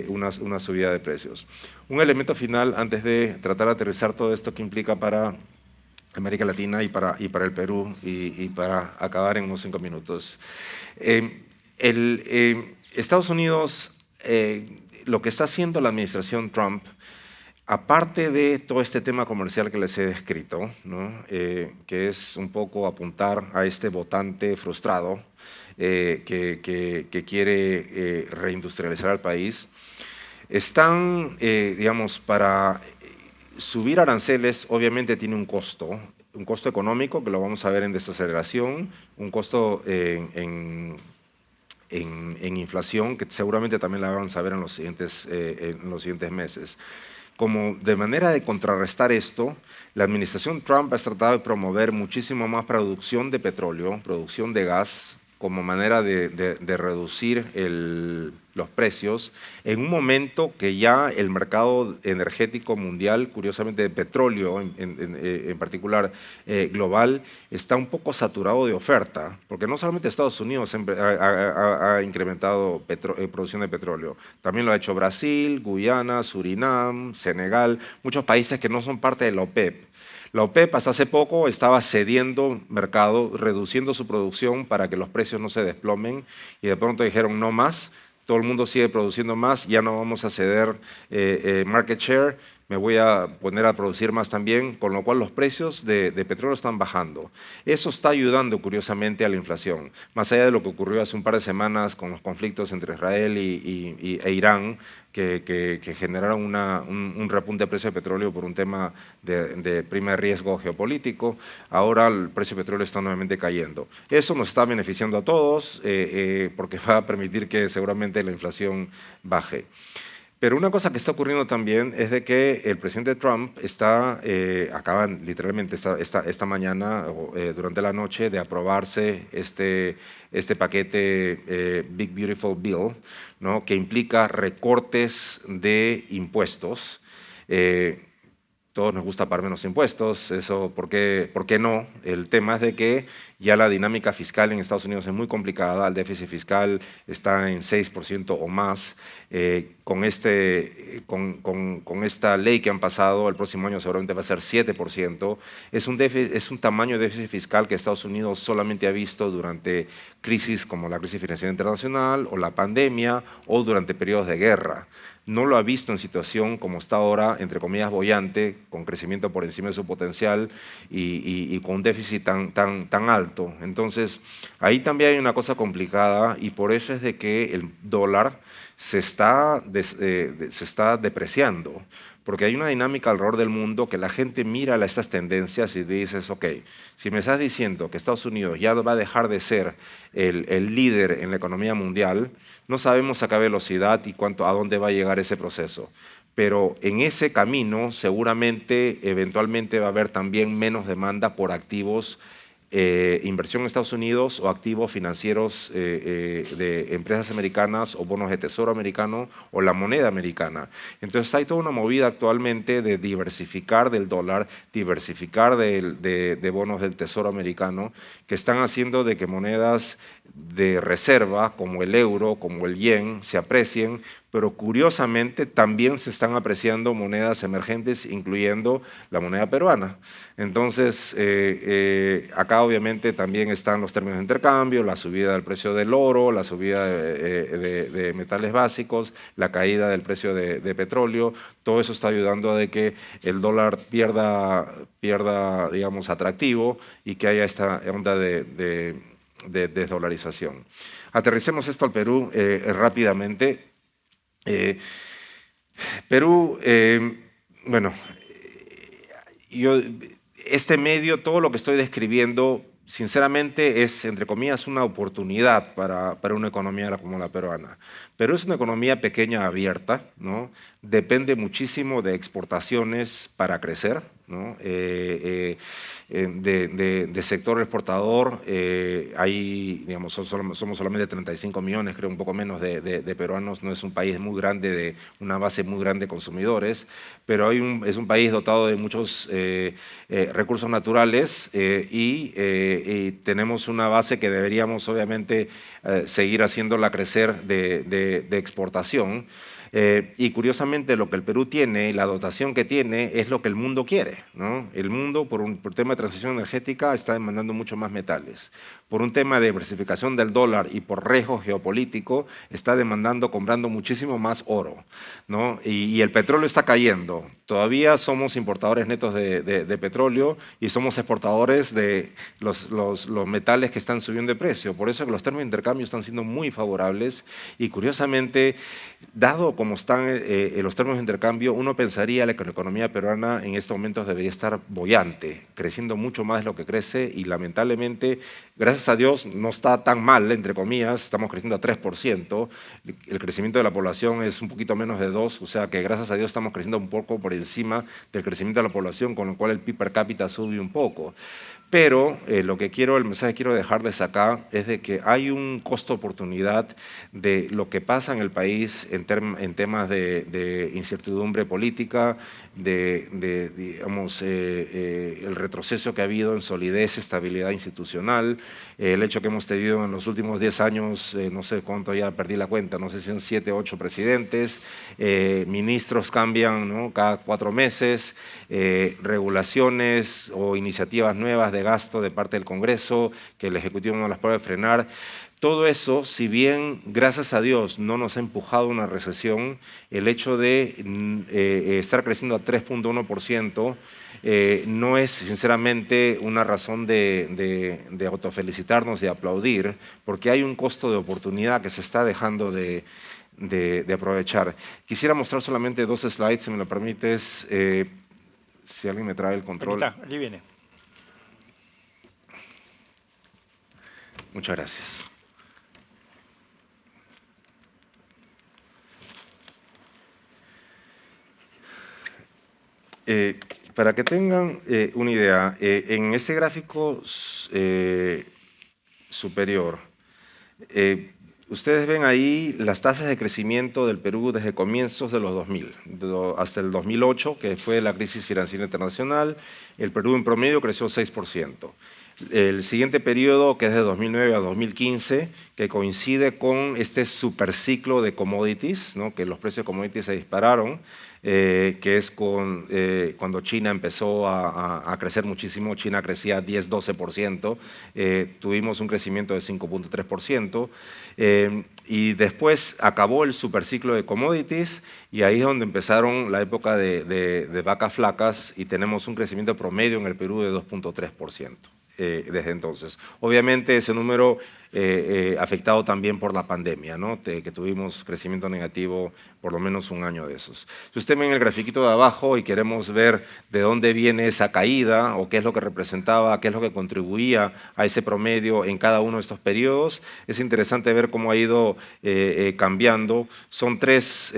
una subida de precios. Un elemento final, antes de tratar de aterrizar todo esto que implica para América Latina y para el Perú, y para acabar en unos 5 minutos. Estados Unidos lo que está haciendo la administración Trump, aparte de todo este tema comercial que les he descrito, ¿no? Que es un poco apuntar a este votante frustrado que quiere reindustrializar al país, están, digamos, para subir aranceles obviamente tiene un costo económico, que lo vamos a ver en desaceleración, un costo en inflación, que seguramente también la vamos a ver en los siguientes meses. Como de manera de contrarrestar esto, la administración Trump ha tratado de promover muchísimo más producción de petróleo, producción de gas, como manera de reducir los precios, en un momento que ya el mercado energético mundial, curiosamente de petróleo en particular global, está un poco saturado de oferta, porque no solamente Estados Unidos ha incrementado producción de petróleo, también lo ha hecho Brasil, Guyana, Surinam, Senegal, muchos países que no son parte de la OPEP. La OPEP hasta hace poco estaba cediendo mercado, reduciendo su producción para que los precios no se desplomen y de pronto dijeron no más, todo el mundo sigue produciendo más, ya no vamos a ceder market share, me voy a poner a producir más también, con lo cual los precios de petróleo están bajando. Eso está ayudando curiosamente a la inflación, más allá de lo que ocurrió hace un par de semanas con los conflictos entre Israel e Irán, que generaron un repunte de precio de petróleo por un tema de primer riesgo geopolítico. Ahora el precio de petróleo está nuevamente cayendo. Eso nos está beneficiando a todos porque va a permitir que seguramente la inflación baje. Pero una cosa que está ocurriendo también es de que el presidente Trump acaba literalmente esta mañana, durante la noche, de aprobarse este paquete Big Beautiful Bill, ¿no? Que implica recortes de impuestos. Todos nos gusta pagar menos impuestos, eso, ¿por qué no? El tema es de que ya la dinámica fiscal en Estados Unidos es muy complicada, el déficit fiscal está en 6% o más. Con esta ley que han pasado, el próximo año seguramente va a ser 7%. Es un tamaño de déficit fiscal que Estados Unidos solamente ha visto durante crisis como la crisis financiera internacional o la pandemia o durante periodos de guerra. No lo ha visto en situación como está ahora, entre comillas, boyante, con crecimiento por encima de su potencial y con un déficit tan alto. Entonces, ahí también hay una cosa complicada y por eso es de que el dólar se está depreciando, porque hay una dinámica alrededor del mundo que la gente mira estas tendencias y dices, ok, si me estás diciendo que Estados Unidos ya va a dejar de ser el líder en la economía mundial, no sabemos a qué velocidad y a dónde va a llegar ese proceso. Pero en ese camino seguramente, eventualmente va a haber también menos demanda por activos, inversión en Estados Unidos o activos financieros de empresas americanas o bonos de tesoro americano o la moneda americana. Entonces hay toda una movida actualmente de diversificar del dólar, diversificar de bonos del tesoro americano, que están haciendo de que monedas de reserva como el euro, como el yen, se aprecien, pero curiosamente también se están apreciando monedas emergentes, incluyendo la moneda peruana. Entonces, acá obviamente también están los términos de intercambio, la subida del precio del oro, la subida de metales básicos, la caída del precio de petróleo, todo eso está ayudando a de que el dólar pierda, digamos, atractivo y que haya esta onda de desdolarización. Aterricemos esto al Perú rápidamente. Perú, bueno, este medio, todo lo que estoy describiendo, sinceramente es, entre comillas, una oportunidad para una economía como la peruana. Pero es una economía pequeña, abierta, ¿no? Depende muchísimo de exportaciones para crecer, ¿no? De sector exportador, digamos, somos solamente 35 millones, creo un poco menos de peruanos, no es un país muy grande, de una base muy grande de consumidores, pero es un país dotado de muchos recursos naturales y tenemos una base que deberíamos obviamente seguir haciéndola crecer de exportación. Y curiosamente lo que el Perú tiene, la dotación que tiene, es lo que el mundo quiere, ¿no? El mundo, por tema de transición energética, está demandando mucho más metales. Por un tema de diversificación del dólar y por riesgo geopolítico, está demandando, comprando muchísimo más oro, ¿no? Y el petróleo está cayendo. Todavía somos importadores netos de petróleo y somos exportadores de los metales que están subiendo de precio. Por eso que los términos de intercambio están siendo muy favorables y curiosamente, dado como están los términos de intercambio, uno pensaría que la economía peruana en estos momentos debería estar boyante, creciendo mucho más de lo que crece y lamentablemente, gracias a Dios, no está tan mal, entre comillas, estamos creciendo a 3%, el crecimiento de la población es un poquito menos de 2%, o sea que gracias a Dios estamos creciendo un poco por encima del crecimiento de la población, con lo cual el PIB per cápita sube un poco. Pero el mensaje que quiero dejarles acá es de que hay un costo-oportunidad de lo que pasa en el país en temas de incertidumbre política, digamos, el retroceso que ha habido en solidez, estabilidad institucional, el hecho que hemos tenido en los últimos 10 años, no sé cuánto, ya perdí la cuenta, no sé si son 7 o 8 presidentes, ministros cambian, ¿no?, cada 4 meses, regulaciones o iniciativas nuevas de gasto de parte del Congreso que el Ejecutivo no las puede frenar. Todo eso, si bien, gracias a Dios, no nos ha empujado a una recesión, el hecho de estar creciendo a 3.1% no es, sinceramente, una razón de autofelicitarnos y aplaudir, porque hay un costo de oportunidad que se está dejando de aprovechar. Quisiera mostrar solamente 2 slides, si me lo permites, si alguien me trae el control. Aquí está, aquí viene. Muchas gracias. Para que tengan una idea, en este gráfico superior, ustedes ven ahí las tasas de crecimiento del Perú desde comienzos de los 2000, hasta el 2008, que fue la crisis financiera internacional. El Perú en promedio creció 6%. El siguiente periodo, que es de 2009 a 2015, que coincide con este superciclo de commodities, ¿no?, que los precios de commodities se dispararon, que es cuando China empezó a crecer muchísimo. China crecía 10-12%, tuvimos un crecimiento de 5.3%, y después acabó el superciclo de commodities y ahí es donde empezaron la época de vacas flacas y tenemos un crecimiento promedio en el Perú de 2.3%. Desde entonces. Obviamente ese número afectado también por la pandemia, ¿no?, que tuvimos crecimiento negativo por lo menos un año de esos. Si usted ve en el grafiquito de abajo y queremos ver de dónde viene esa caída o qué es lo que representaba, qué es lo que contribuía a ese promedio en cada uno de estos periodos, es interesante ver cómo ha ido cambiando. Son 3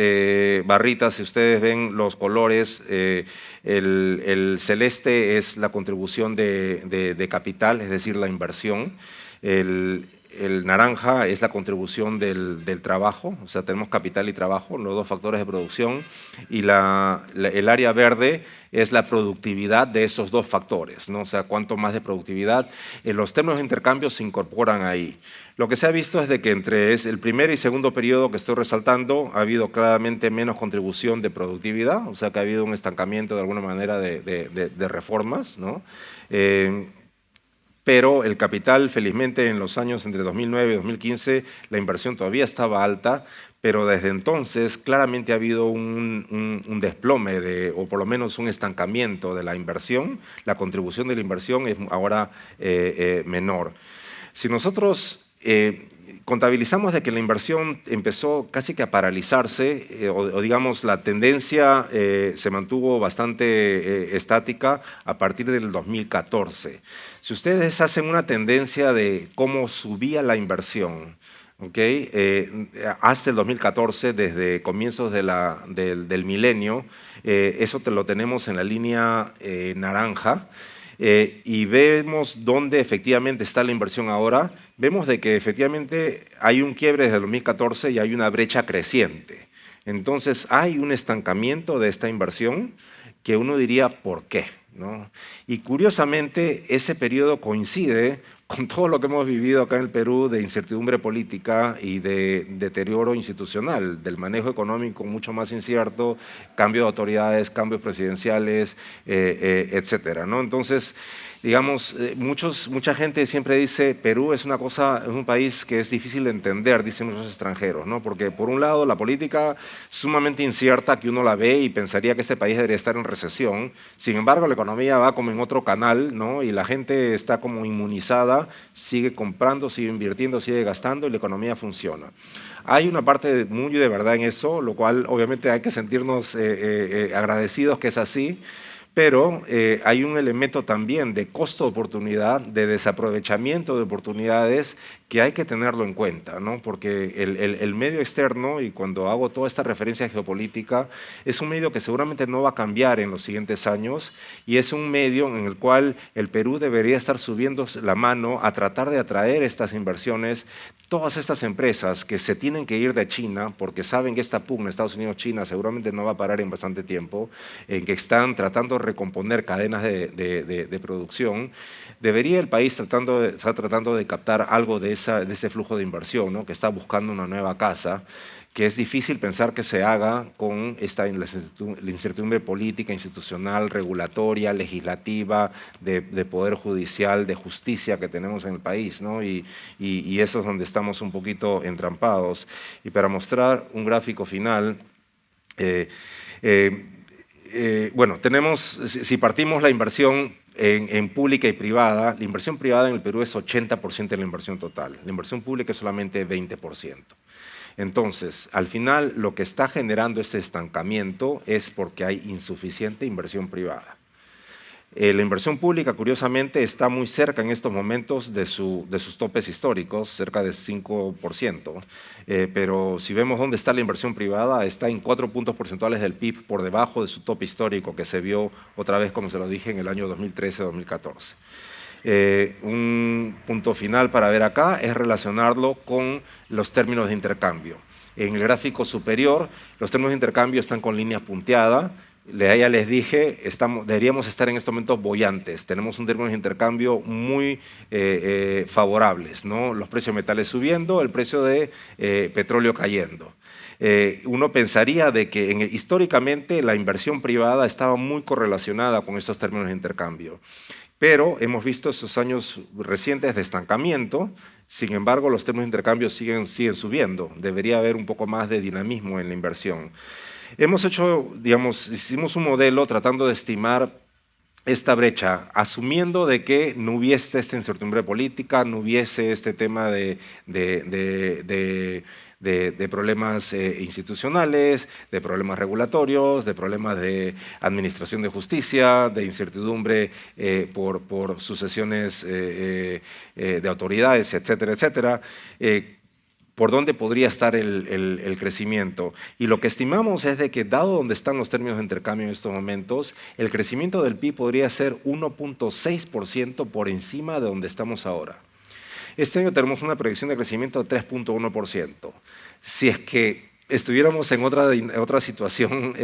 barritas, si ustedes ven los colores, el celeste es la contribución de capital, es decir, la inversión. El naranja es la contribución del trabajo, o sea, tenemos capital y trabajo, los 2 factores de producción, y el área verde es la productividad de esos 2 factores, ¿no? O sea, cuánto más de productividad. Los términos de intercambio se incorporan ahí. Lo que se ha visto es de que entre el primer y segundo periodo que estoy resaltando ha habido claramente menos contribución de productividad, o sea, que ha habido un estancamiento de alguna manera de reformas, ¿no? Pero el capital, felizmente, en los años entre 2009 y 2015, la inversión todavía estaba alta, pero desde entonces claramente ha habido un desplome, o por lo menos un estancamiento de la inversión. La contribución de la inversión es ahora menor. Si nosotros contabilizamos de que la inversión empezó casi que a paralizarse, o digamos la tendencia se mantuvo bastante estática a partir del 2014. Si ustedes hacen una tendencia de cómo subía la inversión, hasta el 2014, desde comienzos del milenio, eso lo tenemos en la línea naranja, y vemos dónde efectivamente está la inversión ahora. Vemos de que efectivamente hay un quiebre desde el 2014 y hay una brecha creciente. Entonces hay un estancamiento de esta inversión que uno diría, ¿por qué?, ¿no? Y curiosamente ese periodo coincide con todo lo que hemos vivido acá en el Perú de incertidumbre política y de deterioro institucional, del manejo económico mucho más incierto, cambio de autoridades, cambios presidenciales, etcétera, ¿no? Entonces, digamos, mucha gente siempre dice Perú es un país que es difícil de entender, dicen los extranjeros, ¿no? Porque por un lado la política sumamente incierta que uno la ve y pensaría que este país debería estar en recesión, sin embargo la economía va como en otro canal, ¿no? Y la gente está como inmunizada, sigue comprando, sigue invirtiendo, sigue gastando y la economía funciona. Hay una parte muy de verdad en eso, lo cual obviamente hay que sentirnos agradecidos que es así. Pero hay un elemento también de costo de oportunidad, de desaprovechamiento de oportunidades que hay que tenerlo en cuenta, ¿no? Porque el medio externo, y cuando hago toda esta referencia geopolítica, es un medio que seguramente no va a cambiar en los siguientes años y es un medio en el cual el Perú debería estar subiendo la mano a tratar de atraer estas inversiones. Todas estas empresas que se tienen que ir de China porque saben que esta pugna Estados Unidos-China seguramente no va a parar en bastante tiempo, en que están tratando de recomponer cadenas de producción, debería el país estar tratando de captar algo de ese flujo de inversión, ¿no? Que está buscando una nueva casa, que es difícil pensar que se haga con la incertidumbre política, institucional, regulatoria, legislativa, de poder judicial, de justicia que tenemos en el país, ¿no? Y eso es donde estamos un poquito entrampados. Y para mostrar un gráfico final, bueno, si partimos la inversión en pública y privada, la inversión privada en el Perú es 80% de la inversión total, la inversión pública es solamente 20%. Entonces, al final, lo que está generando este estancamiento es porque hay insuficiente inversión privada. La inversión pública, curiosamente, está muy cerca en estos momentos de sus topes históricos, cerca de 5%, pero si vemos dónde está la inversión privada, está en 4 puntos porcentuales del PIB por debajo de su tope histórico, que se vio otra vez, como se lo dije, en el año 2013-2014. Un punto final para ver acá es relacionarlo con los términos de intercambio. En el gráfico superior, los términos de intercambio están con línea punteada. Ya les dije, deberíamos estar en estos momentos bollantes. Tenemos un término de intercambio muy favorables, ¿no? Los precios de metales subiendo, el precio de petróleo cayendo. Uno pensaría de que históricamente la inversión privada estaba muy correlacionada con estos términos de intercambio. Pero hemos visto estos años recientes de estancamiento, sin embargo los términos de intercambio siguen subiendo. Debería haber un poco más de dinamismo en la inversión. Hicimos un modelo tratando de estimar esta brecha, asumiendo de que no hubiese esta incertidumbre política, no hubiese este tema de problemas institucionales, de problemas regulatorios, de problemas de administración de justicia, de incertidumbre por sucesiones de autoridades, etcétera, etcétera. Por dónde podría estar el crecimiento. Y lo que estimamos es de que, dado donde están los términos de intercambio en estos momentos, el crecimiento del PIB podría ser 1.6% por encima de donde estamos ahora. Este año tenemos una proyección de crecimiento de 3.1%. Si es que estuviéramos en otra situación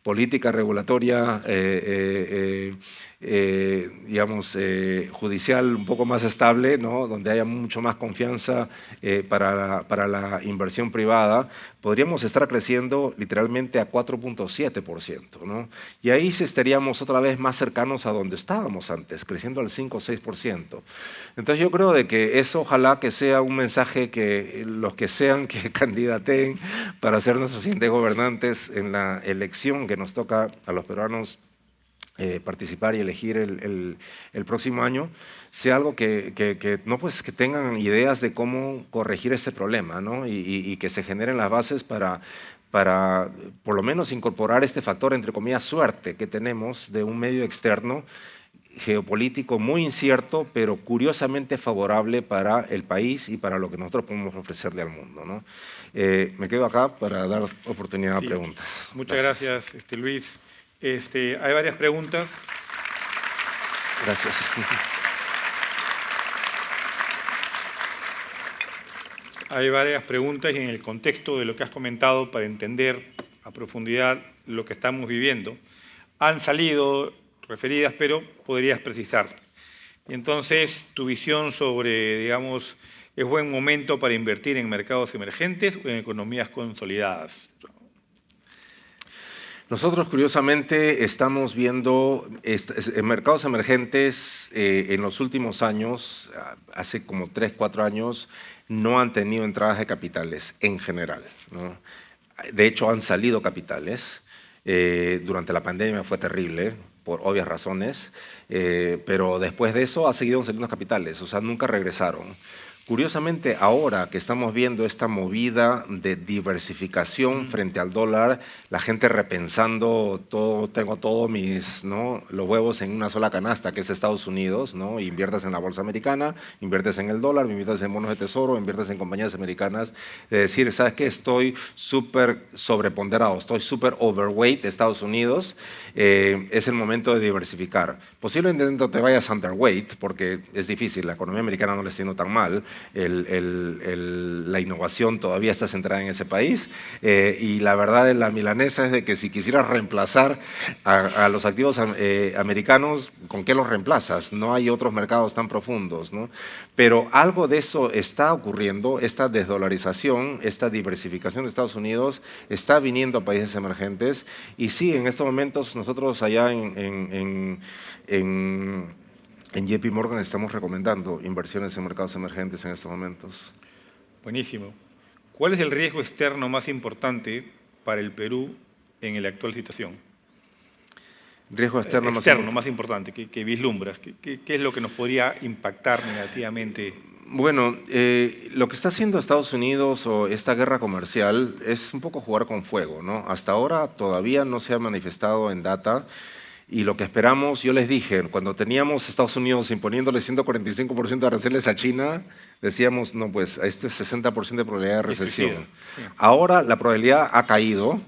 política, regulatoria, judicial un poco más estable, ¿no? Donde haya mucho más confianza para la inversión privada, podríamos estar creciendo literalmente a 4.7%, ¿no? Y ahí estaríamos otra vez más cercanos a donde estábamos antes, creciendo al 5 o 6%. Entonces yo creo de que eso ojalá que sea un mensaje que los que sean que candidaten para ser nuestros siguientes gobernantes en la elección que nos toca a los peruanos participar y elegir el próximo año, sea algo que tengan ideas de cómo corregir este problema, ¿no? y que se generen las bases para por lo menos incorporar este factor, entre comillas, suerte que tenemos de un medio externo geopolítico muy incierto, pero curiosamente favorable para el país y para lo que nosotros podemos ofrecerle al mundo, ¿no? Me quedo acá para dar oportunidad a preguntas. Muchas gracias Luis. Hay varias preguntas. Gracias. Hay varias preguntas y en el contexto de lo que has comentado, para entender a profundidad lo que estamos viviendo, han salido referidas, pero podrías precisar. Entonces, tu visión sobre, digamos, ¿es buen momento para invertir en mercados emergentes o en economías consolidadas? Nosotros, curiosamente, estamos viendo en mercados emergentes en los últimos años, hace como 3, 4 años, no han tenido entradas de capitales en general, ¿no? De hecho, han salido capitales. Durante la pandemia fue terrible, por obvias razones, pero después de eso ha seguido saliendo capitales, o sea, nunca regresaron. Curiosamente, ahora que estamos viendo esta movida de diversificación frente al dólar, la gente repensando todo, tengo todos los huevos en una sola canasta, que es Estados Unidos, ¿no? Inviertes en la bolsa americana, inviertes en el dólar, inviertes en bonos de tesoro, inviertes en compañías americanas. Es decir, ¿sabes qué? Estoy súper sobreponderado, estoy súper overweight Estados Unidos. Es el momento de diversificar. Posiblemente no te vayas underweight, porque es difícil, la economía americana no le está yendo tan mal. La innovación todavía está centrada en ese país y la verdad de la milanesa es de que si quisieras reemplazar a los activos americanos, ¿con qué los reemplazas? No hay otros mercados tan profundos, ¿no? Pero algo de eso está ocurriendo, esta desdolarización, esta diversificación de Estados Unidos está viniendo a países emergentes y sí, en estos momentos nosotros allá en JP Morgan estamos recomendando inversiones en mercados emergentes en estos momentos. Buenísimo. ¿Cuál es el riesgo externo más importante para el Perú en la actual situación? Riesgo externo más importante, que vislumbras. ¿Qué es lo que nos podría impactar negativamente? Bueno, lo que está haciendo Estados Unidos o esta guerra comercial es un poco jugar con fuego, ¿no? Hasta ahora todavía no se ha manifestado en data. Y lo que esperamos, yo les dije, cuando teníamos Estados Unidos imponiéndole 145% de aranceles a China, decíamos, no, pues este es 60% de probabilidad de recesión. Sí. Ahora la probabilidad ha caído,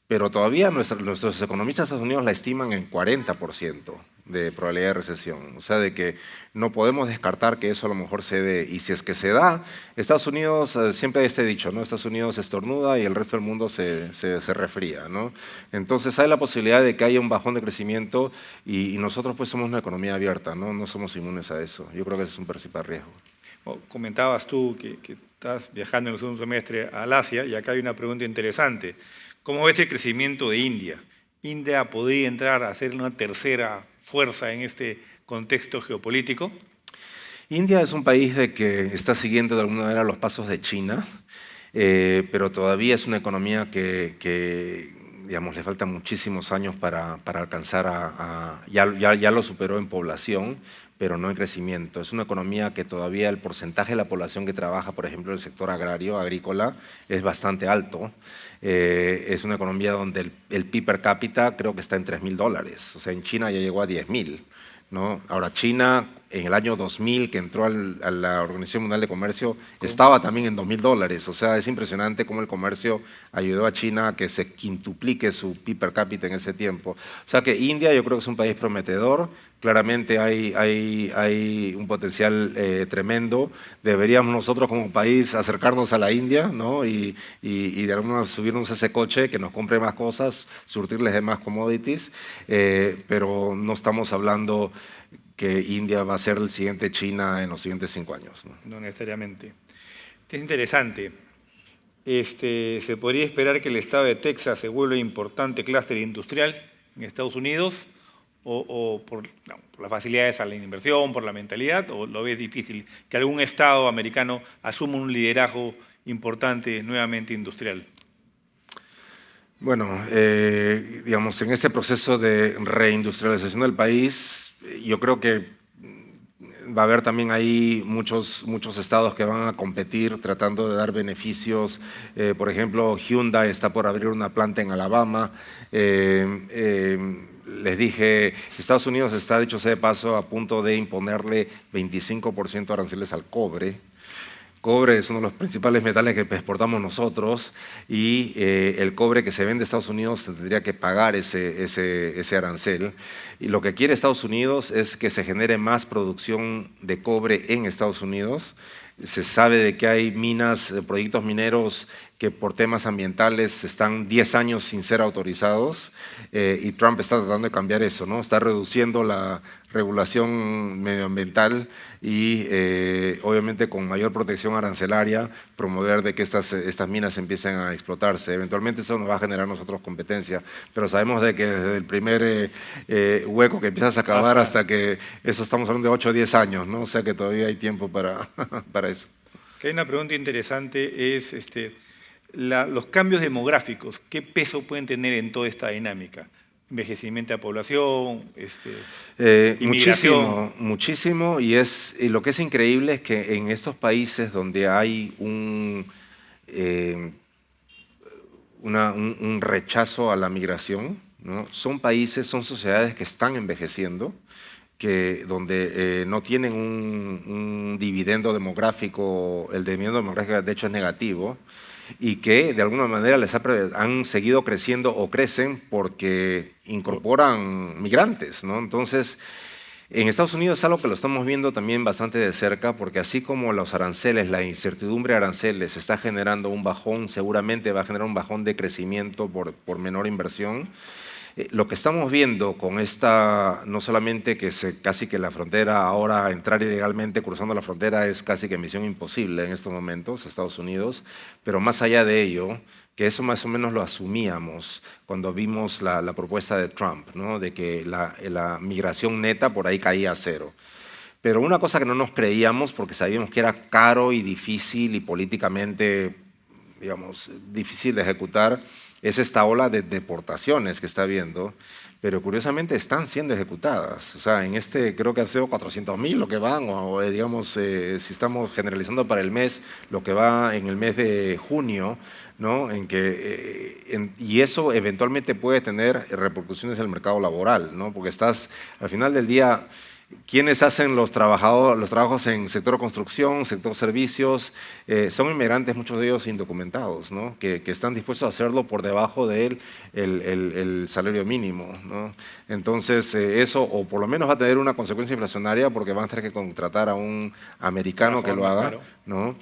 pero todavía nuestros economistas de Estados Unidos la estiman en 40% de probabilidad de recesión. O sea, de que no podemos descartar que eso a lo mejor se dé. Y si es que se da, Estados Unidos, siempre hay este dicho, ¿no? Estados Unidos estornuda y el resto del mundo se resfría, ¿no? Entonces hay la posibilidad de que haya un bajón de crecimiento y nosotros pues somos una economía abierta, ¿no? No somos inmunes a eso. Yo creo que ese es un principal riesgo. Comentabas tú que estás viajando en el segundo semestre al Asia y acá hay una pregunta interesante. ¿Cómo ves el crecimiento de India? ¿India podría entrar a ser una tercera fuerza en este contexto geopolítico? India es un país que está siguiendo de alguna manera los pasos de China, pero todavía es una economía que digamos, le faltan muchísimos años para alcanzar ya lo superó en población, pero no en crecimiento. Es una economía que todavía el porcentaje de la población que trabaja, por ejemplo, en el sector agrícola, es bastante alto. Es una economía donde el PIB per cápita creo que está en $3.000. O sea, en China ya llegó a 10.000, ¿no? Ahora, China, en el año 2000, que entró a la Organización Mundial de Comercio, estaba también en $2.000. O sea, es impresionante cómo el comercio ayudó a China a que se quintuplique su PIB per cápita en ese tiempo. O sea que India yo creo que es un país prometedor. Claramente hay un potencial tremendo. Deberíamos nosotros como país acercarnos a la India, ¿no? y de alguna manera subirnos a ese coche, que nos compre más cosas, surtirles de más commodities, pero no estamos hablando que India va a ser el siguiente China en los siguientes 5 años. No necesariamente. Es interesante. ¿Se podría esperar que el estado de Texas se vuelva importante clúster industrial en Estados Unidos? ¿O por las facilidades a la inversión, por la mentalidad? ¿O lo ves difícil que algún estado americano asuma un liderazgo importante nuevamente industrial? Bueno, digamos, en este proceso de reindustrialización del país, yo creo que va a haber también ahí muchos estados que van a competir tratando de dar beneficios. Por ejemplo, Hyundai está por abrir una planta en Alabama. Les dije, Estados Unidos está, dicho sea de paso, a punto de imponerle 25% de aranceles al cobre. Cobre es uno de los principales metales que exportamos nosotros y el cobre que se vende en Estados Unidos se tendría que pagar ese arancel. Y lo que quiere Estados Unidos es que se genere más producción de cobre en Estados Unidos. Se sabe de que hay minas, proyectos mineros que por temas ambientales están 10 años sin ser autorizados, y Trump está tratando de cambiar eso, ¿no? Está reduciendo la regulación medioambiental y obviamente con mayor protección arancelaria promover de que estas minas empiecen a explotarse. Eventualmente eso nos va a generar a nosotros competencia, pero sabemos de que desde el primer hueco que empiezas a cavar hasta que eso estamos hablando de 8 o 10 años, ¿no? O sea que todavía hay tiempo para, para eso. Que hay una pregunta interesante, es los cambios demográficos, ¿qué peso pueden tener en toda esta dinámica? Envejecimiento de la población, inmigración. Muchísimo, y lo que es increíble es que en estos países donde hay un rechazo a la migración, ¿no? Son países, son sociedades que están envejeciendo, donde no tienen un dividendo demográfico, el dividendo demográfico de hecho es negativo, y que de alguna manera han seguido creciendo o crecen porque incorporan migrantes, ¿no? Entonces, en Estados Unidos es algo que lo estamos viendo también bastante de cerca, porque así como los aranceles, la incertidumbre de aranceles está generando un bajón, seguramente va a generar un bajón de crecimiento por menor inversión. Lo que estamos viendo con no solamente que casi que la frontera, ahora entrar ilegalmente cruzando la frontera es casi que misión imposible en estos momentos, Estados Unidos, pero más allá de ello, que eso más o menos lo asumíamos cuando vimos la propuesta de Trump, ¿no? De que la migración neta por ahí caía a cero. Pero una cosa que no nos creíamos, porque sabíamos que era caro y difícil y políticamente, digamos, difícil de ejecutar, es esta ola de deportaciones que está habiendo, pero curiosamente están siendo ejecutadas. O sea, creo que ha sido 400.000 lo que van, o digamos, si estamos generalizando para el mes, lo que va en el mes de junio, ¿no? Y eso eventualmente puede tener repercusiones en el mercado laboral, ¿no? Porque al final del día, ¿quiénes hacen los trabajos en sector construcción, sector servicios? Son inmigrantes, muchos de ellos indocumentados, ¿no? Que están dispuestos a hacerlo por debajo del salario mínimo, ¿no? Entonces, eso, o por lo menos va a tener una consecuencia inflacionaria porque van a tener que contratar a un americano que lo haga, claro, ¿no?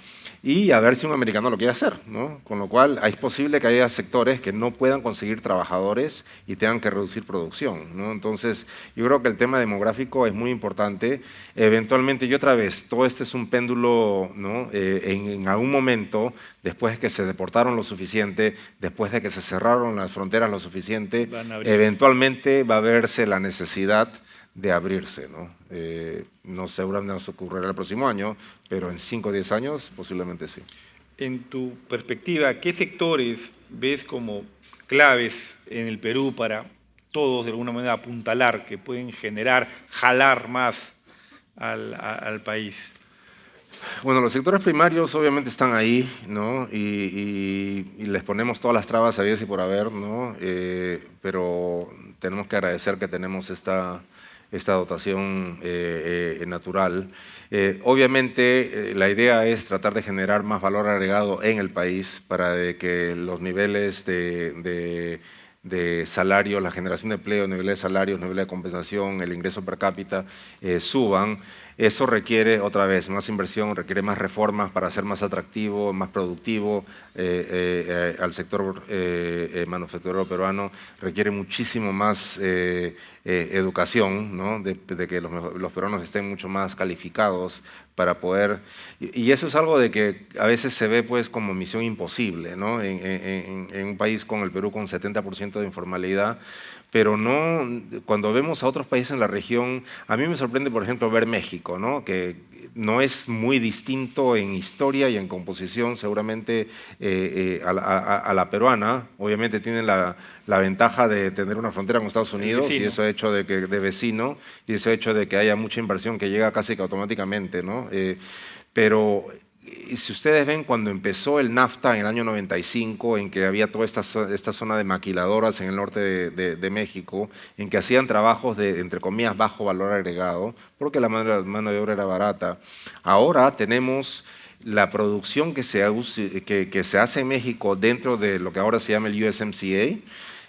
Y a ver si un americano lo quiere hacer, ¿no? Con lo cual, es posible que haya sectores que no puedan conseguir trabajadores y tengan que reducir producción, ¿no? Entonces, yo creo que el tema demográfico es muy importante. Eventualmente, y otra vez, todo esto es un péndulo, ¿no? En algún momento, después de que se deportaron lo suficiente, después de que se cerraron las fronteras lo suficiente, eventualmente va a verse la necesidad de abrirse, ¿no? No seguramente nos ocurrirá el próximo año, pero en 5 o 10 años posiblemente sí. En tu perspectiva, ¿qué sectores ves como claves en el Perú para todos de alguna manera apuntalar, que pueden jalar más al país? Bueno, los sectores primarios obviamente están ahí, ¿no? Y les ponemos todas las trabas habidas y por haber, ¿no? Pero tenemos que agradecer que tenemos esta dotación natural. Obviamente, la idea es tratar de generar más valor agregado en el país para que los niveles de salario, la generación de empleo, niveles de salarios, niveles de compensación, el ingreso per cápita suban. Eso requiere, otra vez, más inversión, requiere más reformas para ser más atractivo, más productivo al sector manufacturero peruano, requiere muchísimo más educación, ¿no? de que los peruanos estén mucho más calificados para poder… Y eso es algo de que a veces se ve pues como misión imposible, ¿no? En un país con el Perú con 70% de informalidad, pero no, cuando vemos a otros países en la región, a mí me sorprende, por ejemplo, ver México, ¿no? Que no es muy distinto en historia y en composición, seguramente a la peruana. Obviamente tienen la ventaja de tener una frontera con Estados Unidos y eso ha hecho de vecino, y eso ha hecho de que haya mucha inversión que llega casi que automáticamente, ¿no? Pero si ustedes ven cuando empezó el NAFTA en el año 95, en que había toda esta zona de maquiladoras en el norte de México, en que hacían trabajos de, entre comillas, bajo valor agregado, porque la mano de obra era barata. Ahora tenemos la producción que se hace en México dentro de lo que ahora se llama el USMCA,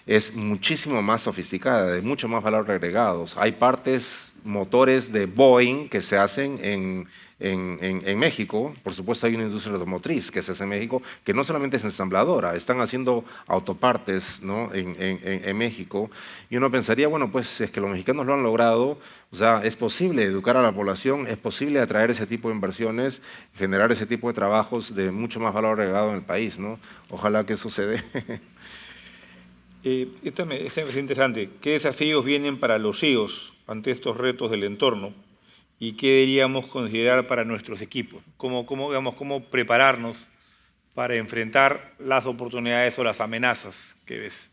es muchísimo más sofisticada, de mucho más valor agregado. Hay partes, motores de Boeing que se hacen en México. Por supuesto, hay una industria automotriz que se hace en México, que no solamente es ensambladora, están haciendo autopartes, ¿no?, en México. Y uno pensaría, bueno, pues es que los mexicanos lo han logrado, o sea, es posible educar a la población, es posible atraer ese tipo de inversiones, generar ese tipo de trabajos de mucho más valor agregado en el país, ¿no? Ojalá que suceda. Esta me parece interesante. ¿Qué desafíos vienen para los CEOs ante estos retos del entorno? ¿Y qué deberíamos considerar para nuestros equipos? ¿Cómo prepararnos para enfrentar las oportunidades o las amenazas que ves?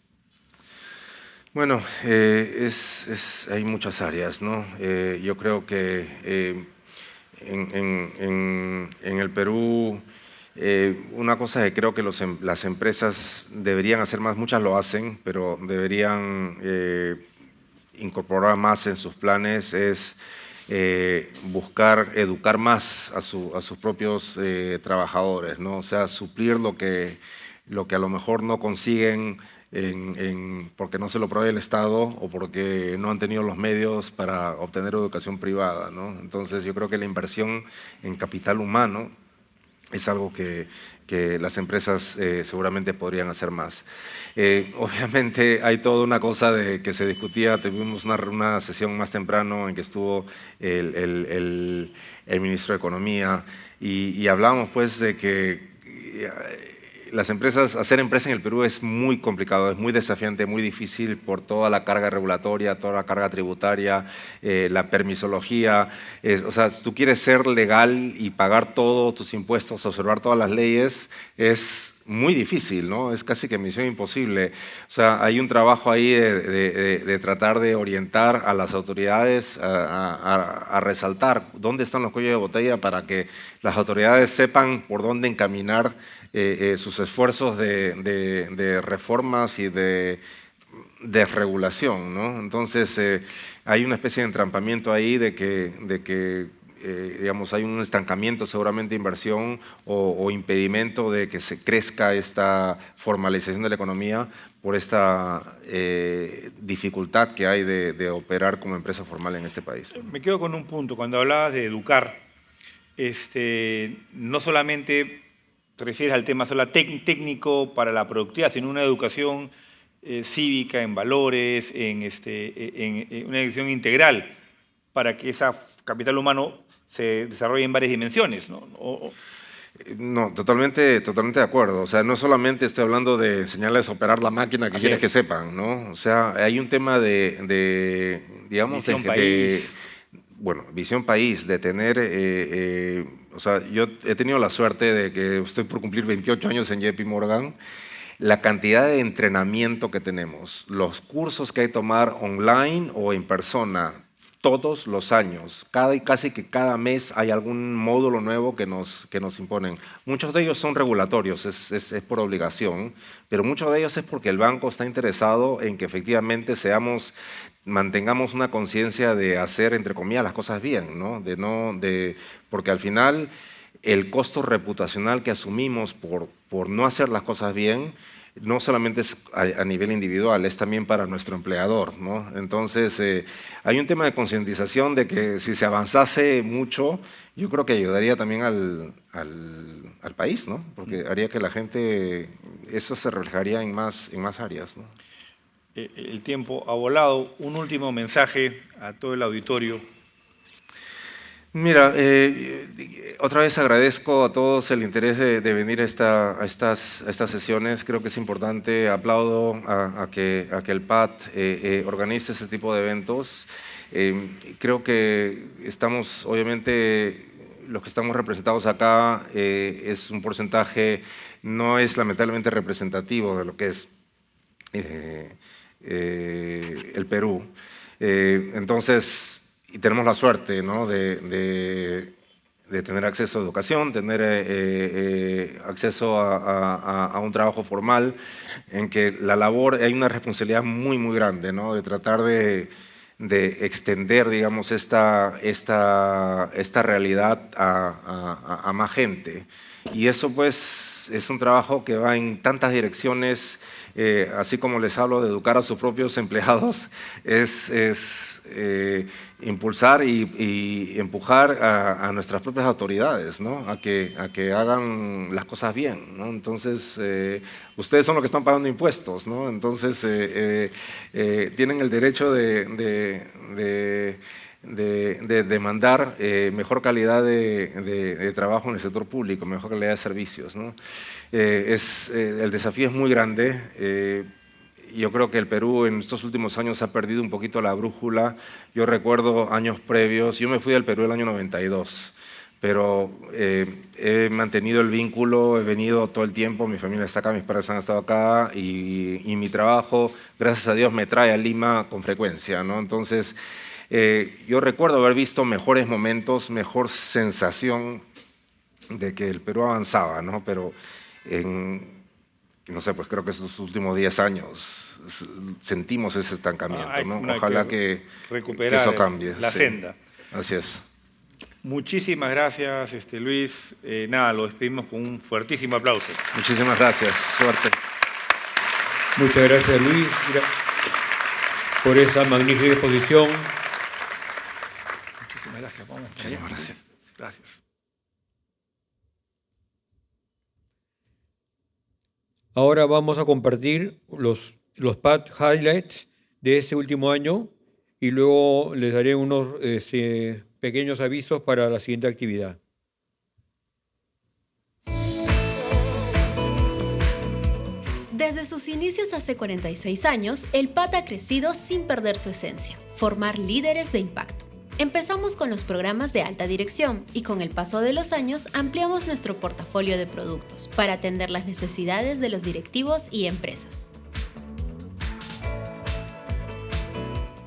Bueno, hay muchas áreas, ¿no? Yo creo que en el Perú, una cosa que creo que las empresas deberían hacer más, muchas lo hacen, pero deberían incorporar más en sus planes, es buscar educar más a sus propios trabajadores, ¿no? O sea, suplir lo que a lo mejor no consiguen porque no se lo provee el Estado o porque no han tenido los medios para obtener educación privada, ¿no? Entonces yo creo que la inversión en capital humano es algo que las empresas seguramente podrían hacer más. Obviamente hay toda una cosa de que se discutía, tuvimos una sesión más temprano en que estuvo el ministro de Economía y hablamos pues de que hacer empresa en el Perú es muy complicado, es muy desafiante, muy difícil por toda la carga regulatoria, toda la carga tributaria, la permisología. O sea, si tú quieres ser legal y pagar todos tus impuestos, observar todas las leyes, es muy difícil, ¿no? Es casi que misión imposible. O sea, hay un trabajo ahí de tratar de orientar a las autoridades a resaltar dónde están los cuellos de botella para que las autoridades sepan por dónde encaminar sus esfuerzos de reformas y de desregulación, ¿no? Entonces, hay una especie de entrampamiento ahí de que digamos, hay un estancamiento seguramente de inversión o impedimento de que se crezca esta formalización de la economía por esta dificultad que hay de operar como empresa formal en este país. Me quedo con un punto. Cuando hablabas de educar, no solamente te refieres al tema solo técnico para la productividad, sino una educación cívica, en valores, en una educación integral para que ese capital humano se desarrolle en varias dimensiones, ¿no? No, totalmente de acuerdo. O sea, no solamente estoy hablando de enseñarles a operar la máquina que quieres que sepan, ¿no? O sea, hay un tema digamos, visión país. Bueno, visión país, de tener, o sea, yo he tenido la suerte de que estoy por cumplir 28 años en JP Morgan, la cantidad de entrenamiento que tenemos, los cursos que hay que tomar online o en persona, todos los años, casi que cada mes hay algún módulo nuevo que nos imponen. Muchos de ellos son regulatorios, es por obligación, pero muchos de ellos es porque el banco está interesado en que efectivamente mantengamos una conciencia de hacer, entre comillas, las cosas bien, ¿no? Porque al final el costo reputacional que asumimos por no hacer las cosas bien no solamente es a nivel individual, es también para nuestro empleador, ¿no? Entonces, hay un tema de concientización de que si se avanzase mucho, yo creo que ayudaría también al país, ¿no? Porque haría que la gente, eso se reflejaría en más áreas, ¿no? El tiempo ha volado. Un último mensaje a todo el auditorio. Mira, otra vez agradezco a todos el interés de venir a estas sesiones. Creo que es importante, aplaudo a que el PAT organice este tipo de eventos. Creo que estamos, obviamente, los que estamos representados acá es un porcentaje, no es lamentablemente representativo de lo que es el Perú. Entonces, y tenemos la suerte, ¿no?, de tener acceso a educación, tener acceso a un trabajo formal, en que la labor, hay una responsabilidad muy, muy grande, ¿no?, de tratar de extender, digamos, esta realidad a más gente. Y eso, pues, es un trabajo que va en tantas direcciones, así como les hablo de educar a sus propios empleados, es impulsar y empujar a nuestras propias autoridades, ¿no? a que hagan las cosas bien, ¿no? Entonces, ustedes son los que están pagando impuestos, ¿no? Entonces, tienen el derecho de demandar mejor calidad de trabajo en el sector público, mejor calidad de servicios, ¿no? El desafío es muy grande. Yo creo que el Perú en estos últimos años ha perdido un poquito la brújula. Yo recuerdo años previos, yo me fui del Perú el año 92, pero he mantenido el vínculo, he venido todo el tiempo, mi familia está acá, mis padres han estado acá y mi trabajo, gracias a Dios, me trae a Lima con frecuencia, ¿no? Entonces, yo recuerdo haber visto mejores momentos, mejor sensación de que el Perú avanzaba, ¿no? Pero no sé, pues creo que estos últimos 10 años sentimos ese estancamiento, ¿no? Ojalá que eso cambie. La senda. Así es. Muchísimas gracias, Luis. Nada, lo despedimos con un fuertísimo aplauso. Muchísimas gracias. Suerte. Muchas gracias, Luis, por esa magnífica exposición. Muchísimas gracias. Vamos. Muchísimas gracias. Gracias. Ahora vamos a compartir los PAT highlights de este último año y luego les daré unos pequeños avisos para la siguiente actividad. Desde sus inicios hace 46 años, el PAT ha crecido sin perder su esencia, formar líderes de impacto. Empezamos con los programas de alta dirección y con el paso de los años ampliamos nuestro portafolio de productos para atender las necesidades de los directivos y empresas.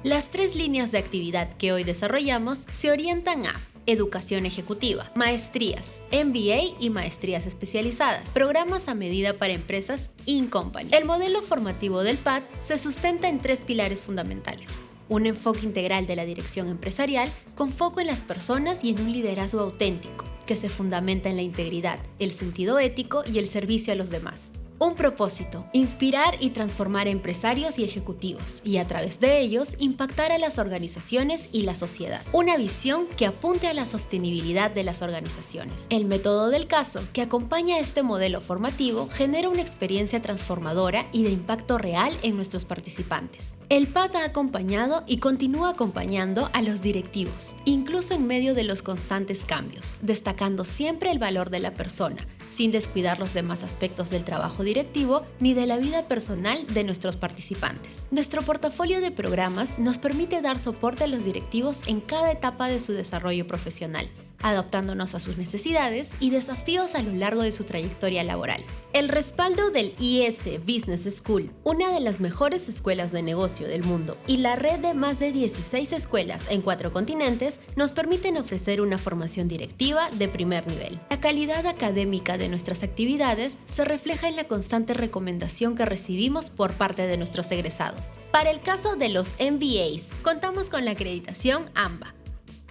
Las 3 líneas de actividad que hoy desarrollamos se orientan a educación ejecutiva, maestrías, MBA y maestrías especializadas, programas a medida para empresas in company. El modelo formativo del PAT se sustenta en 3 pilares fundamentales. Un enfoque integral de la dirección empresarial con foco en las personas y en un liderazgo auténtico, que se fundamenta en la integridad, el sentido ético y el servicio a los demás. Un propósito, inspirar y transformar a empresarios y ejecutivos, y a través de ellos impactar a las organizaciones y la sociedad. Una visión que apunte a la sostenibilidad de las organizaciones. El método del caso, que acompaña a este modelo formativo, genera una experiencia transformadora y de impacto real en nuestros participantes. El PAT ha acompañado y continúa acompañando a los directivos, incluso en medio de los constantes cambios, destacando siempre el valor de la persona, sin descuidar los demás aspectos del trabajo directivo ni de la vida personal de nuestros participantes. Nuestro portafolio de programas nos permite dar soporte a los directivos en cada etapa de su desarrollo profesional, adaptándonos a sus necesidades y desafíos a lo largo de su trayectoria laboral. El respaldo del IS Business School, una de las mejores escuelas de negocio del mundo, y la red de más de 16 escuelas en 4 continentes nos permiten ofrecer una formación directiva de primer nivel. La calidad académica de nuestras actividades se refleja en la constante recomendación que recibimos por parte de nuestros egresados. Para el caso de los MBAs, contamos con la acreditación AMBA,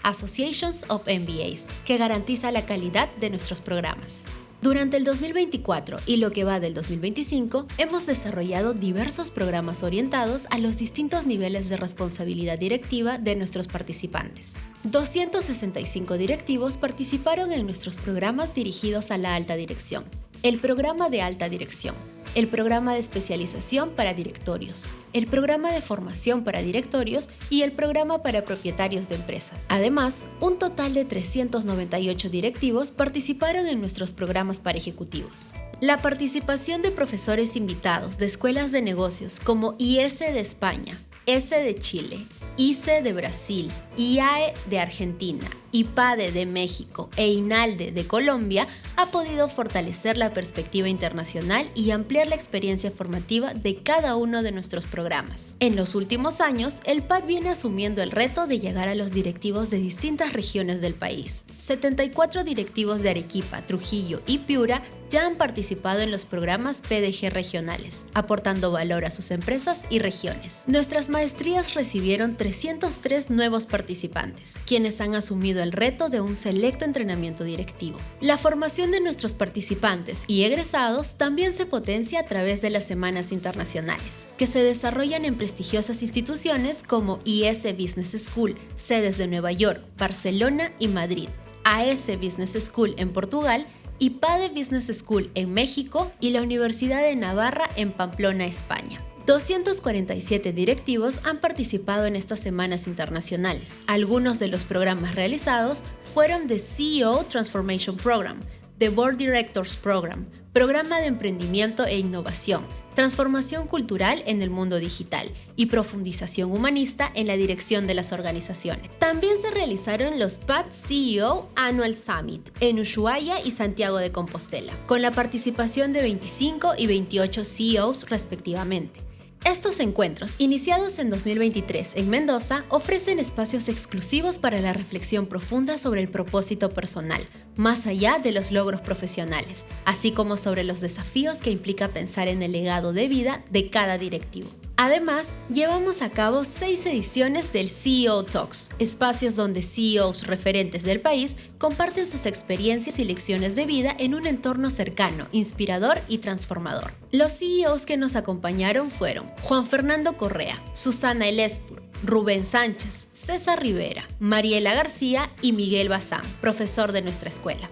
Associations of MBAs, que garantiza la calidad de nuestros programas. Durante el 2024 y lo que va del 2025, hemos desarrollado diversos programas orientados a los distintos niveles de responsabilidad directiva de nuestros participantes. 265 directivos participaron en nuestros programas dirigidos a la alta dirección, el programa de alta dirección, el programa de especialización para directorios, el programa de formación para directorios y el programa para propietarios de empresas. Además, un total de 398 directivos participaron en nuestros programas para ejecutivos. La participación de profesores invitados de escuelas de negocios como IS de España, ESE de Chile, ICE de Brasil, IAE de Argentina, IPADE de México e INALDE de Colombia ha podido fortalecer la perspectiva internacional y ampliar la experiencia formativa de cada uno de nuestros programas. En los últimos años, el PAT viene asumiendo el reto de llegar a los directivos de distintas regiones del país. 74 directivos de Arequipa, Trujillo y Piura ya han participado en los programas PDG regionales, aportando valor a sus empresas y regiones. Nuestras maestrías recibieron 303 nuevos participantes, quienes han asumido asumido el reto de un selecto entrenamiento directivo. La formación de nuestros participantes y egresados también se potencia a través de las semanas internacionales, que se desarrollan en prestigiosas instituciones como IS Business School, sedes de Nueva York, Barcelona y Madrid, AS Business School en Portugal, IPADE Business School en México y la Universidad de Navarra en Pamplona, España. 247 directivos han participado en estas semanas internacionales. Algunos de los programas realizados fueron The CEO Transformation Program, The Board Directors Program, Programa de Emprendimiento e Innovación, Transformación Cultural en el Mundo Digital y Profundización Humanista en la Dirección de las Organizaciones. También se realizaron los PAT CEO Annual Summit en Ushuaia y Santiago de Compostela, con la participación de 25 y 28 CEOs respectivamente. Estos encuentros, iniciados en 2023 en Mendoza, ofrecen espacios exclusivos para la reflexión profunda sobre el propósito personal, más allá de los logros profesionales, así como sobre los desafíos que implica pensar en el legado de vida de cada directivo. Además, llevamos a cabo 6 ediciones del CEO Talks, espacios donde CEOs referentes del país comparten sus experiencias y lecciones de vida en un entorno cercano, inspirador y transformador. Los CEOs que nos acompañaron fueron Juan Fernando Correa, Susana Elespur, Rubén Sánchez, César Rivera, Mariela García y Miguel Bazán, profesor de nuestra escuela.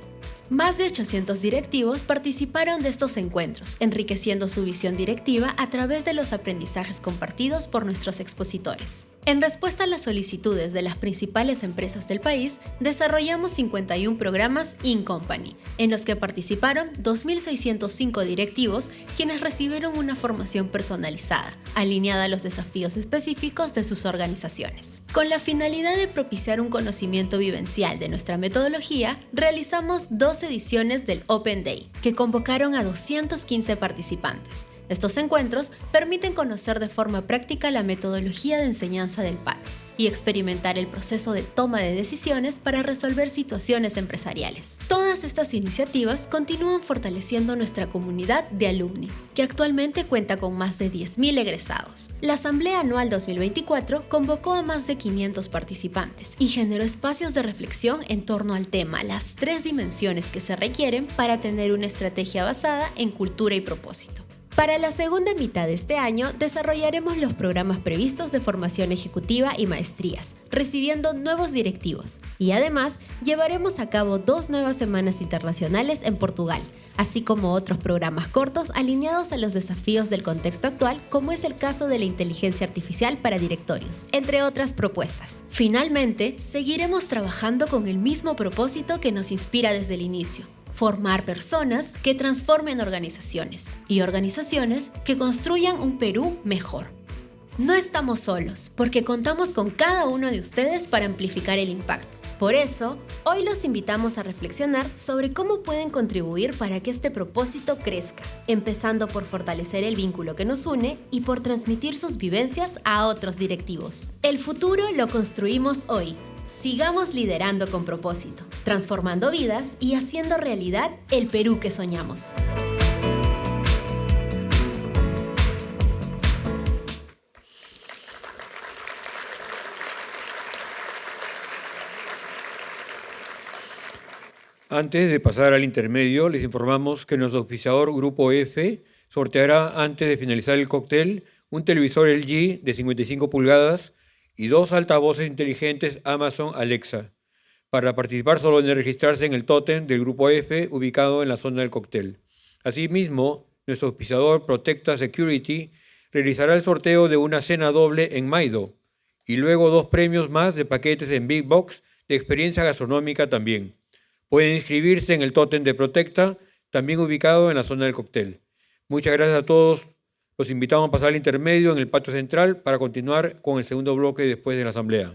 Más de 800 directivos participaron de estos encuentros, enriqueciendo su visión directiva a través de los aprendizajes compartidos por nuestros expositores. En respuesta a las solicitudes de las principales empresas del país, desarrollamos 51 programas In Company, en los que participaron 2.605 directivos, quienes recibieron una formación personalizada, alineada a los desafíos específicos de sus organizaciones. Con la finalidad de propiciar un conocimiento vivencial de nuestra metodología, realizamos 2 ediciones del Open Day, que convocaron a 215 participantes. Estos encuentros permiten conocer de forma práctica la metodología de enseñanza del PAT y experimentar el proceso de toma de decisiones para resolver situaciones empresariales. Todas estas iniciativas continúan fortaleciendo nuestra comunidad de alumni, que actualmente cuenta con más de 10.000 egresados. La Asamblea Anual 2024 convocó a más de 500 participantes y generó espacios de reflexión en torno al tema, las 3 dimensiones que se requieren para tener una estrategia basada en cultura y propósito. Para la segunda mitad de este año, desarrollaremos los programas previstos de formación ejecutiva y maestrías, recibiendo nuevos directivos. Y además, llevaremos a cabo 2 nuevas semanas internacionales en Portugal, así como otros programas cortos alineados a los desafíos del contexto actual, como es el caso de la inteligencia artificial para directorios, entre otras propuestas. Finalmente, seguiremos trabajando con el mismo propósito que nos inspira desde el inicio: formar personas que transformen organizaciones y organizaciones que construyan un Perú mejor. No estamos solos, porque contamos con cada uno de ustedes para amplificar el impacto. Por eso, hoy los invitamos a reflexionar sobre cómo pueden contribuir para que este propósito crezca, empezando por fortalecer el vínculo que nos une y por transmitir sus vivencias a otros directivos. El futuro lo construimos hoy. Sigamos liderando con propósito, transformando vidas y haciendo realidad el Perú que soñamos. Antes de pasar al intermedio, les informamos que nuestro auspiciador Grupo F sorteará, antes de finalizar el cóctel, un televisor LG de 55 pulgadas y 2 altavoces inteligentes Amazon Alexa. Para participar solo deben registrarse en el tótem del Grupo F ubicado en la zona del cóctel. Asimismo, nuestro auspiciador Protecta Security realizará el sorteo de una cena doble en Maido y luego 2 premios más de paquetes en Big Box de experiencia gastronómica también. Pueden inscribirse en el tótem de Protecta, también ubicado en la zona del cóctel. Muchas gracias a todos. Los invitamos a pasar al intermedio en el patio central para continuar con el segundo bloque después de la asamblea.